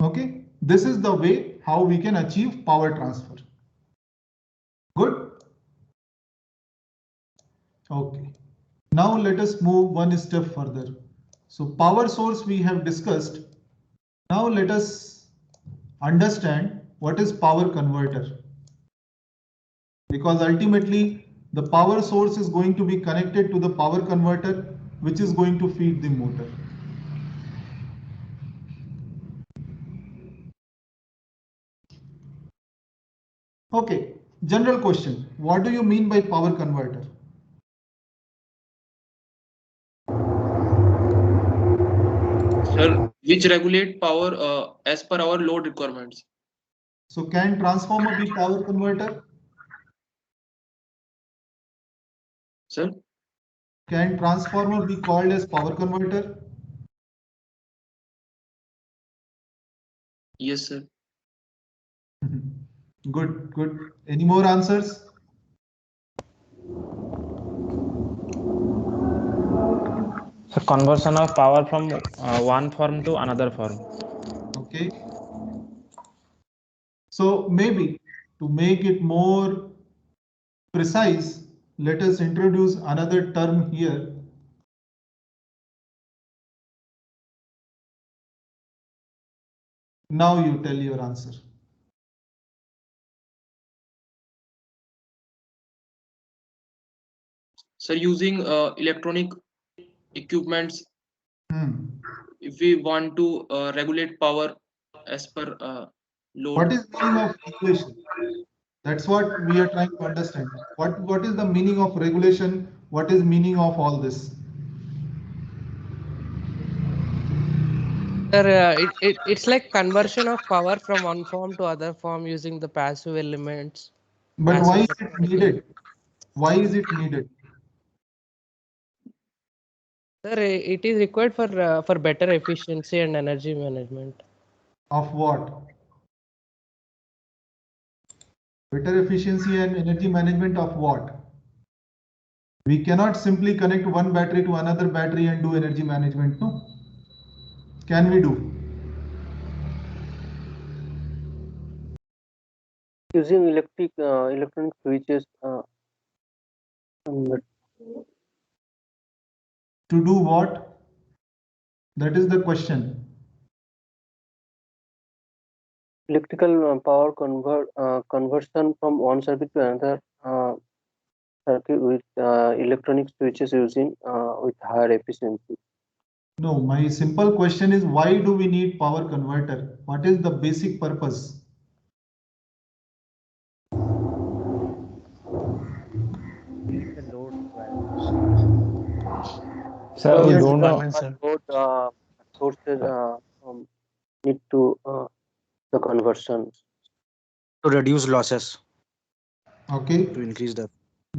Okay, this is the way how we can achieve power transfer. Good. Okay, now let us move one step further. So power source we have discussed. Now let us understand what is power converter. Because ultimately the power source is going to be connected to the power converter, which is going to feed the motor. Okay, general question. What do you mean by power converter? Sir, which regulate power as per our load requirements. So can transformer be power converter? Sir, Can transformer be called as power converter? yes, sir. Good, good. Any more answers? So conversion of power from one form to another form. Okay. So maybe to make it more precise, let us introduce another term here. Now you tell your answer. Sir, using electronic equipments, if we want to regulate power as per load. What is meaning of regulation? That's what we are trying to understand. What is the meaning of regulation? What is meaning of all this? Sir, it's like conversion of power from one form to other form using the passive elements. But why is it needed? Why is it needed? Sir, it is required for better efficiency and energy management. Of what? Better efficiency and energy management of what? We cannot simply connect one battery to another battery and do energy management, no? Can we do? Using electronic switches. To do what? That is the question. Electrical power conversion from one circuit to another circuit with electronic switches using with higher efficiency. No, my simple question is why do we need power converter? What is the basic purpose? Sir, we Yes, don't know. both sources need to the conversion. To reduce losses, Okay, to increase the.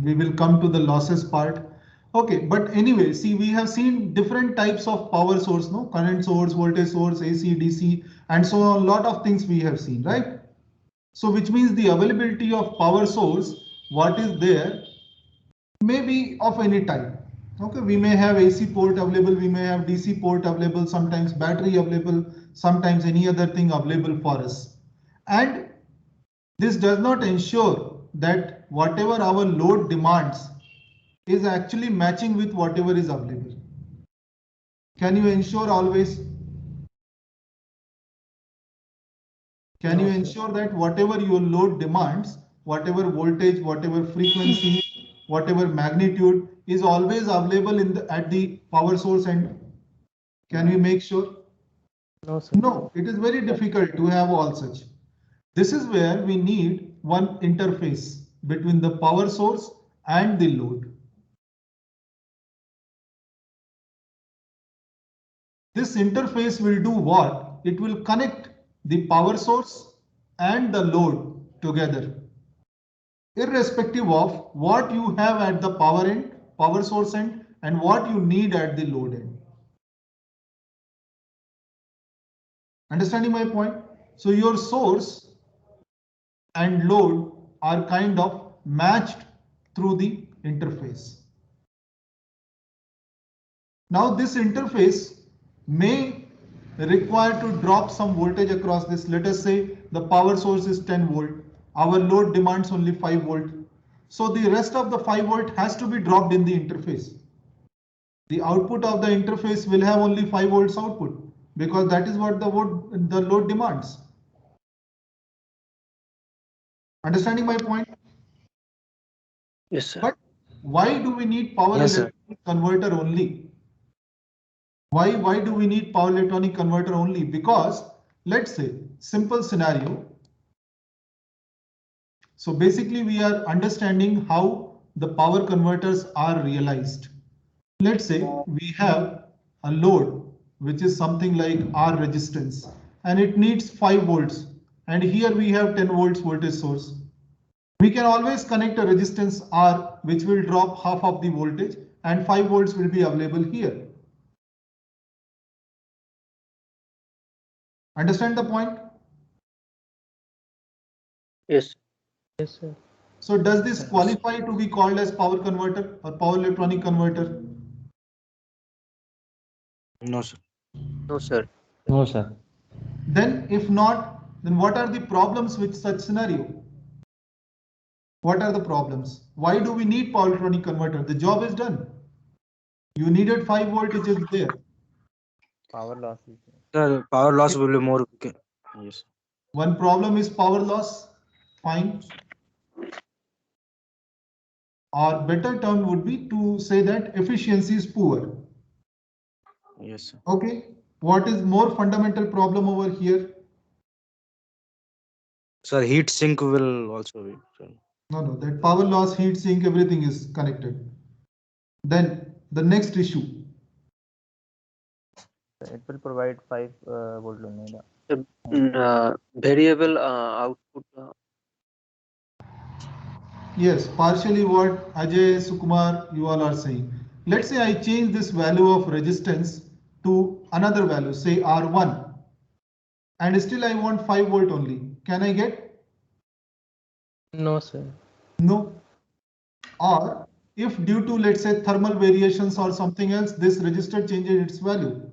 we will come to the losses part. Okay, but anyway, see, we have seen different types of power source, no? Current source, voltage source, AC, DC, and so on. A lot of things we have seen, right? So which means the availability of power source, what is there, may be of any type. Okay, we may have AC port available, we may have DC port available, sometimes battery available, sometimes any other thing available for us. And this does not ensure that whatever our load demands is actually matching with whatever is available. Can you ensure always? Can you ensure that whatever your load demands, whatever voltage, whatever frequency, whatever magnitude is always available at the power source end? Can we make sure? No, sir. No, it is very difficult to have all such. This is where we need one interface between the power source and the load. This interface will do what? It will connect the power source and the load together, irrespective of what you have at the power end, power source end, and what you need at the load end. Understanding my point? So your source and load are kind of matched through the interface. Now this interface may require to drop some voltage across this. Let us say the power source is 10 volt. Our load demands only 5 volt. So the rest of the 5 volt has to be dropped in the interface. The output of the interface will have only 5 volts output because that is what the load demands. Understanding my point? Yes, sir. But why do we need power Yes, sir. electronic converter only? Why do we need power electronic converter only? Because let's say simple scenario. So basically we are understanding how the power converters are realized. Let's say we have a load which is something like R resistance and it needs 5 volts and here we have 10 volts voltage source. We can always connect a resistance R which will drop half of the voltage and 5 volts will be available here. Understand the point? Yes. Yes, sir. So does this qualify to be called as power converter or power electronic converter? No, sir. No, sir. No, sir. Then if not, then what are the problems with such scenario? What are the problems? Why do we need power electronic converter? The job is done. You needed 5 volt, which is there. Power loss is The power loss will be more. Okay. Yes. One problem is power loss. Fine. Or better term would be to say that efficiency is poor. Yes, sir. Okay. What is more fundamental problem over here? Sir, heat sink will also be. Sir. No, that power loss, heat sink, everything is connected. Then the next issue. It will provide 5 volt only. Variable output. Yes, partially what Ajay, Sukumar, you all are saying. Let's say I change this value of resistance to another value, say R1, and still I want 5 volt only. Can I get? No, sir. No. Or if due to, let's say, thermal variations or something else, this resistor changes its value.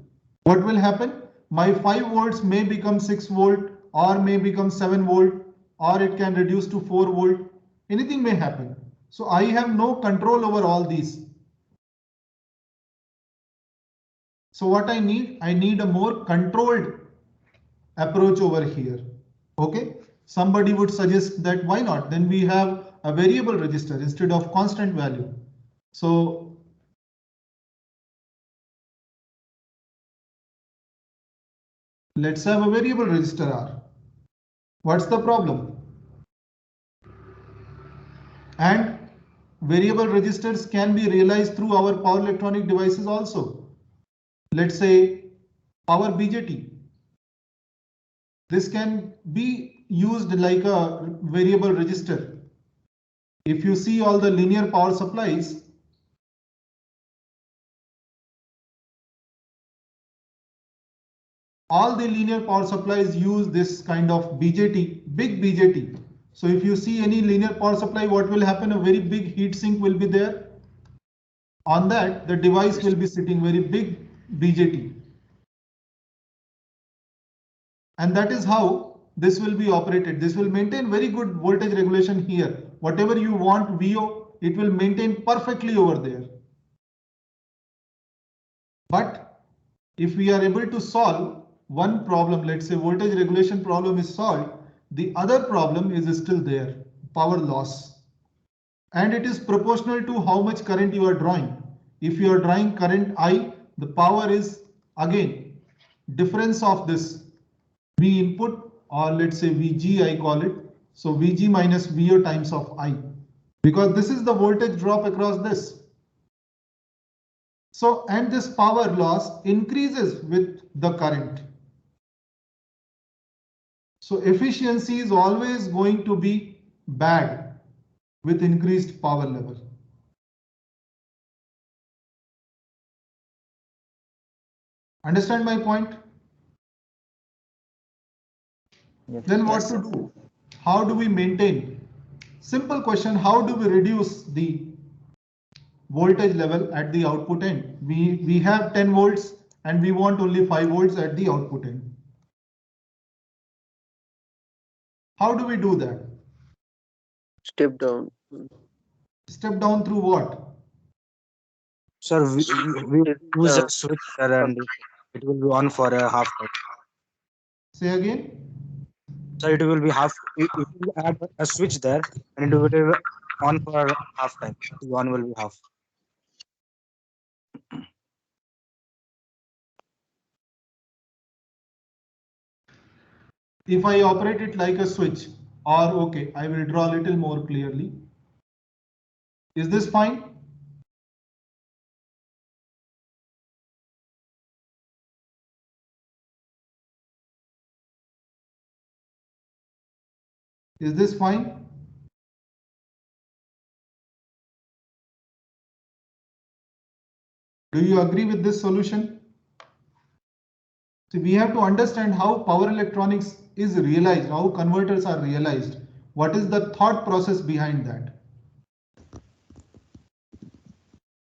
What will happen? My 5 volts may become 6 volt or may become 7 volt or it can reduce to 4 volt. Anything may happen. So I have no control over all these. So what I need a more controlled approach over here. Okay. Somebody would suggest that why not? Then we have a variable resistor instead of constant value. So let's have a variable resistor R. What's the problem? And variable resistors can be realized through our power electronic devices also. Let's say power BJT. This can be used like a variable resistor. If you see all the linear power supplies, all the linear power supplies use this kind of BJT, big BJT. So if you see any linear power supply, what will happen? A very big heat sink will be there. On that, the device will be sitting very big BJT. And that is how this will be operated. This will maintain very good voltage regulation here whatever you want VO, it will maintain perfectly over there. But if we are able to solve one problem, let's say voltage regulation problem is solved, the other problem is still there, power loss. And it is proportional to how much current you are drawing. If you are drawing current I, the power is again difference of this V input, or let's say VG I call it. So VG minus VO times of I, because this is the voltage drop across this. So, and this power loss increases with the current. So efficiency is always going to be bad with increased power level. Understand my point? Yes. Then what Yes, to sir. do? How do we maintain? Simple question, how do we reduce the voltage level at the output end? We have 10 volts and we want only 5 volts at the output end. How do we do that? Step down. Step down through what? Sir, we use a switch there and it will be on for a half time. Say again. So it will be half. It will add a switch there and it will be on for half time. One will be half. If I operate it like a switch, or okay, I will draw a little more clearly. Is this fine? Is this fine? Do you agree with this solution? So we have to understand how power electronics is realized, how converters are realized. What is the thought process behind that?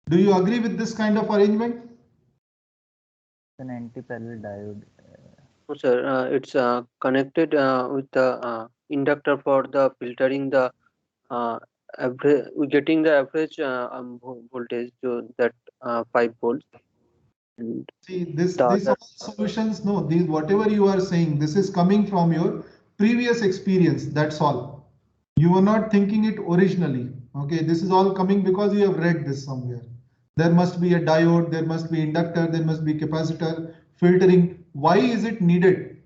Do you agree with this kind of arrangement? An anti-parallel diode. No, sir, it's connected with the inductor for the filtering the average, getting the average voltage to that 5 volts. And See, this the all other, solutions, no, these whatever you are saying, this is coming from your previous experience. That's all. You are not thinking it originally. Okay, this is all coming because you have read this somewhere. There must be a diode, there must be inductor, there must be capacitor, filtering. Why is it needed?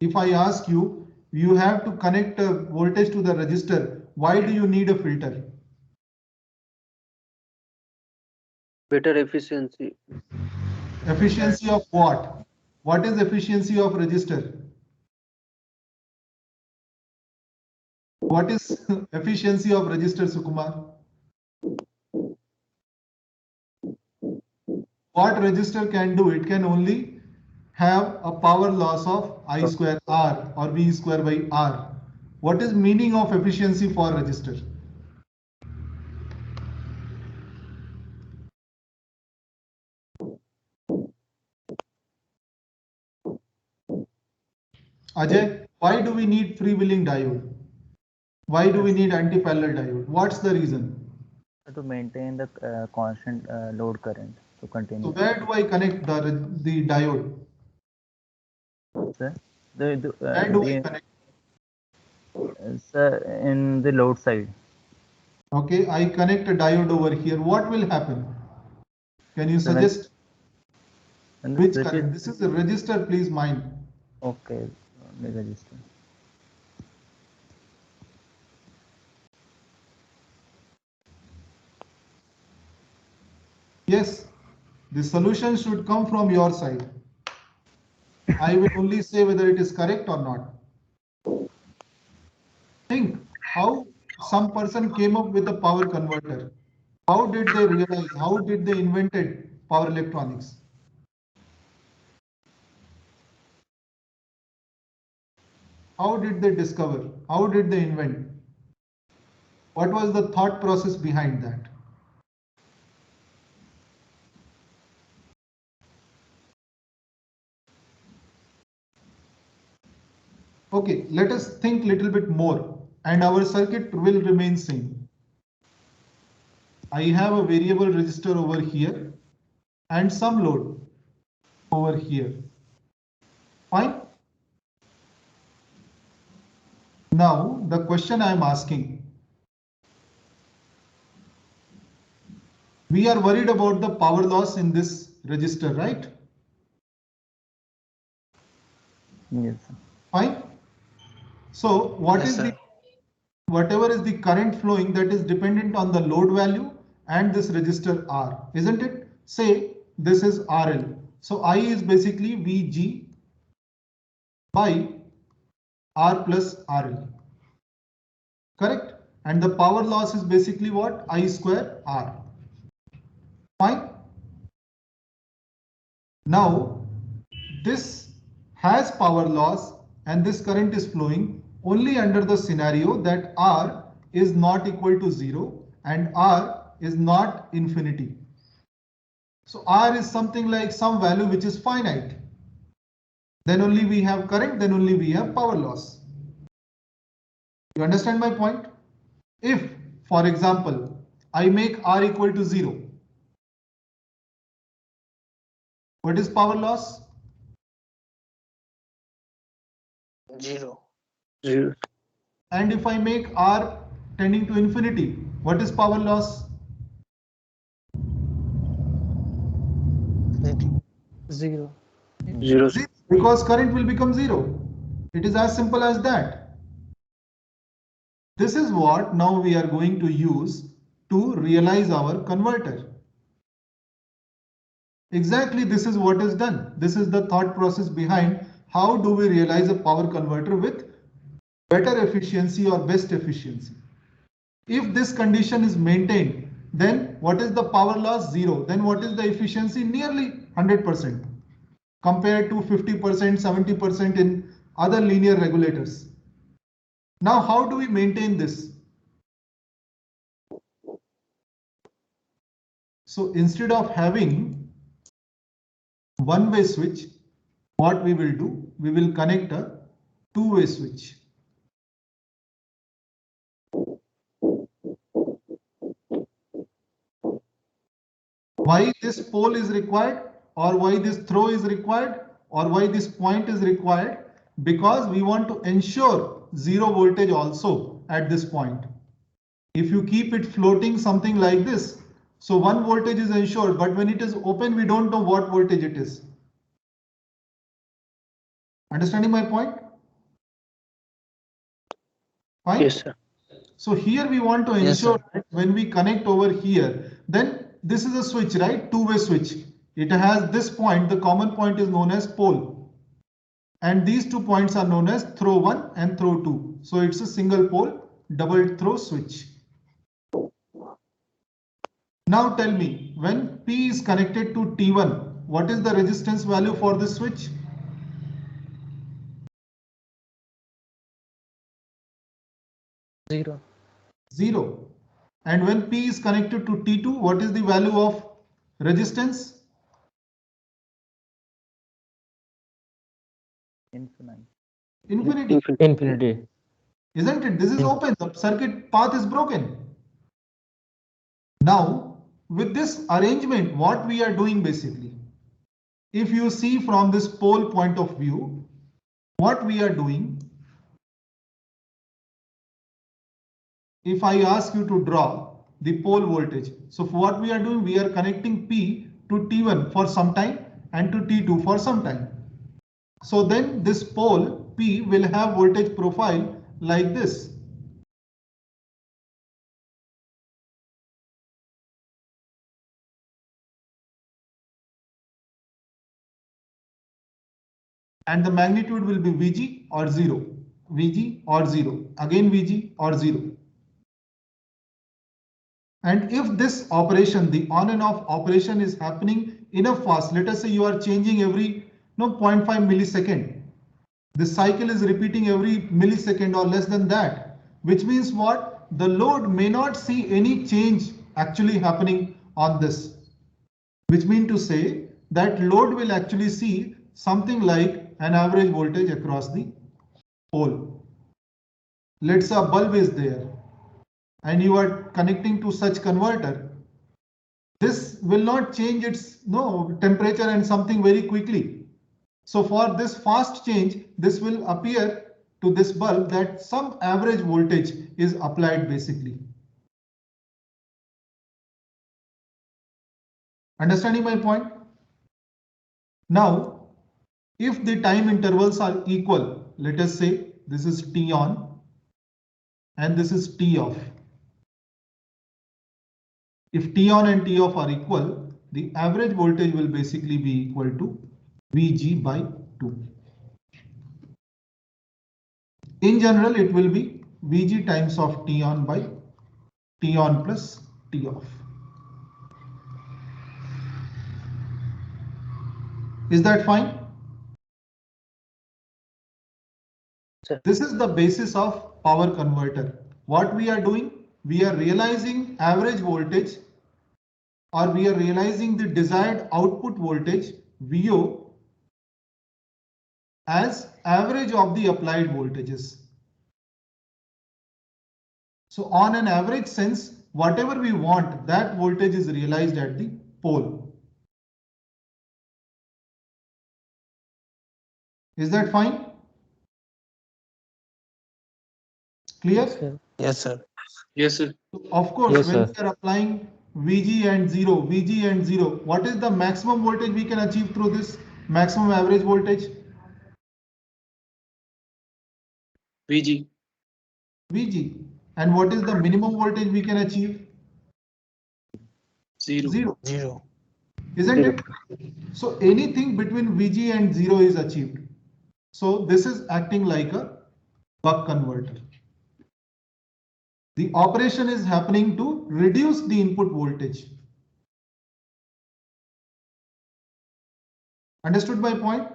If I ask you, you have to connect a voltage to the resistor. Why do you need a filter? better efficiency. Efficiency of what? What is efficiency of resistor? What is efficiency of resistor, Sukumar? What resistor can do? It can only have a power loss of I square R or V square by R. What is meaning of efficiency for resistor? Ajay, why do we need freewheeling diode? Why do we need anti-parallel diode? What's the reason? To maintain the constant load current to So continue. where do I connect the diode? Sir, Where do I connect? sir, in the load side. Okay, I connect a diode over here. What will happen? Can you suggest which current? This is a register, please mind. Okay, the register. Yes, the solution should come from your side. I will only say whether it is correct or not. Think how some person came up with a power converter. How did they realize? How did they invented power electronics? How did they discover? How did they invent? What was the thought process behind that? Okay, let us think little bit more and our circuit will remain same. I have a variable resistor over here and some load over here. Fine. Now the question I am asking, we are worried about the power loss in this resistor, right? Yes, sir. Fine. So what Yes, is sir. the whatever is the current flowing, that is dependent on the load value and this resistor R, isn't it? Say this is RL. So I is basically VG by R plus RL. Correct? And the power loss is basically what? I square R. Fine. Now this has power loss and this current is flowing only under the scenario that R is not equal to 0 and R is not infinity. So R is something like some value which is finite. Then only we have current, then only we have power loss. You understand my point? If, for example, I make R equal to 0, what is power loss? 0. 0. And if I make R tending to infinity, what is power loss? 0. 0. Because current will become 0. It is as simple as that. This is what now we are going to use to realize our converter. Exactly, this is what is done. This is the thought process behind how do we realize a power converter with better efficiency or best efficiency. If this condition is maintained, then what is the power loss? 0. Then what is the efficiency? Nearly 100% compared to 50%, 70% in other linear regulators. Now, how do we maintain this? So instead of having one-way switch, what we will do, we will connect a two-way switch. Why this pole is required, or why this throw is required, or why this point is required? Because we want to ensure zero voltage also at this point. If you keep it floating something like this, so one voltage is ensured, but when it is open, we don't know what voltage it is. Understanding my point? Fine? Yes, sir. So here we want to Yes, ensure sir. that when we connect over here, then this is a switch, right? Two-way switch. It has this point, the common point is known as pole. And these 2 points are known as throw 1 and throw 2. So it's a single pole, double throw switch. Now tell me, when P is connected to T1, what is the resistance value for this switch? Zero. 0. And when P is connected to T2, what is the value of resistance? Infinite. Infinity. Infinity. Isn't it? This is open. The circuit path is broken. Now, with this arrangement, what we are doing basically, if you see from this pole point of view, what we are doing, if I ask you to draw the pole voltage, so for what we are doing, we are connecting P to T1 for some time and to T2 for some time. So then this pole P will have voltage profile like this. And the magnitude will be Vg or 0, Vg or 0, again Vg or 0. And if this operation, the on and off operation is happening enough fast, let us say you are changing every 0.5 millisecond. This cycle is repeating every millisecond or less than that, which means what? The load may not see any change actually happening on this, which means to say that load will actually see something like an average voltage across the pole. let's say a bulb is there and you are connecting to such converter, this will not change its temperature and something very quickly. So for this fast change, this will appear to this bulb that some average voltage is applied basically. Understanding my point? Now, if the time intervals are equal, let us say this is T on and this is T off. If T on and T off are equal, the average voltage will basically be equal to Vg by 2. In general, it will be Vg times of T on by T on plus T off. Is that fine? Sir. This is the basis of power converter. What we are doing, we are realizing average voltage, or we are realizing the desired output voltage VO as average of the applied voltages. So on an average sense, whatever we want, that voltage is realized at the pole. Is that fine? Clear? Yes, sir. Yes, sir. Of course, Yes, when sir. we are applying VG and 0, what is the maximum voltage we can achieve through this? Maximum average voltage? VG. VG. And what is the minimum voltage we can achieve? 0. 0. Isn't it? So anything between VG and 0 is achieved. So this is acting like a buck converter. The operation is happening to reduce the input voltage. Understood my point?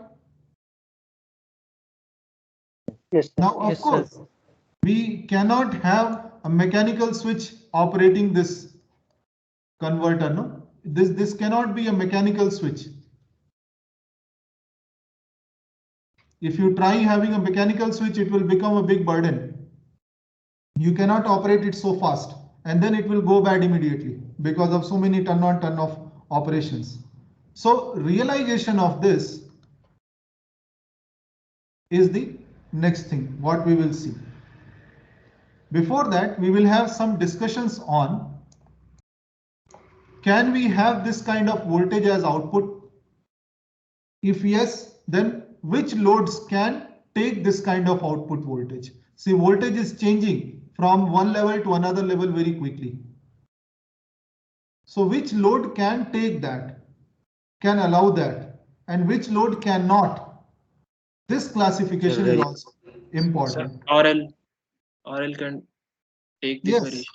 Yes, sir. Now, of Yes, sir. course, we cannot have a mechanical switch operating this converter. No, this cannot be a mechanical switch. If you try having a mechanical switch, it will become a big burden. You cannot operate it so fast, and then it will go bad immediately because of so many turn on turn off operations. So realization of this is the next thing what we will see. Before that, we will have some discussions on, can we have this kind of voltage as output? If yes, then which loads can take this kind of output voltage? See, voltage is changing from one level to another level very quickly. So which load can take that, can allow that, and which load cannot? This classification is also important. RL can take this Yes. variation.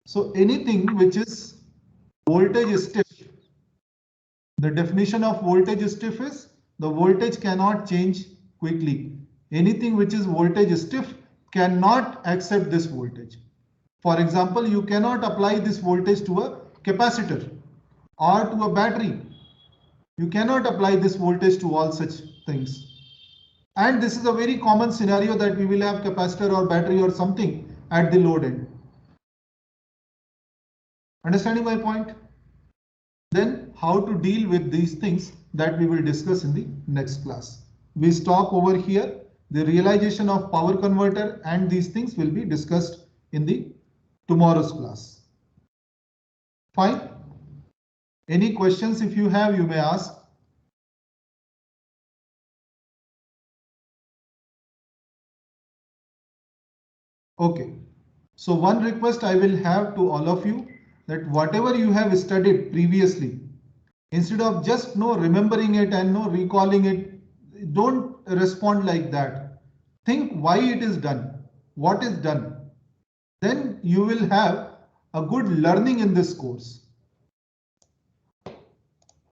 So anything which is voltage stiff, the definition of voltage stiff is the voltage cannot change quickly. Anything which is voltage stiff cannot accept this voltage. For example, you cannot apply this voltage to a capacitor or to a battery. You cannot apply this voltage to all such things. And this is a very common scenario that we will have capacitor or battery or something at the load end. Understanding my point? Then how to deal with these things, that we will discuss in the next class. We stop over here. The realization of power converter and these things will be discussed in the tomorrow's class. Fine. Any questions if you have, you may ask. Okay. So one request I will have to all of you, that whatever you have studied previously, instead of just remembering it and recalling it, don't respond like that. Think why it is done, what is done. Then you will have a good learning in this course.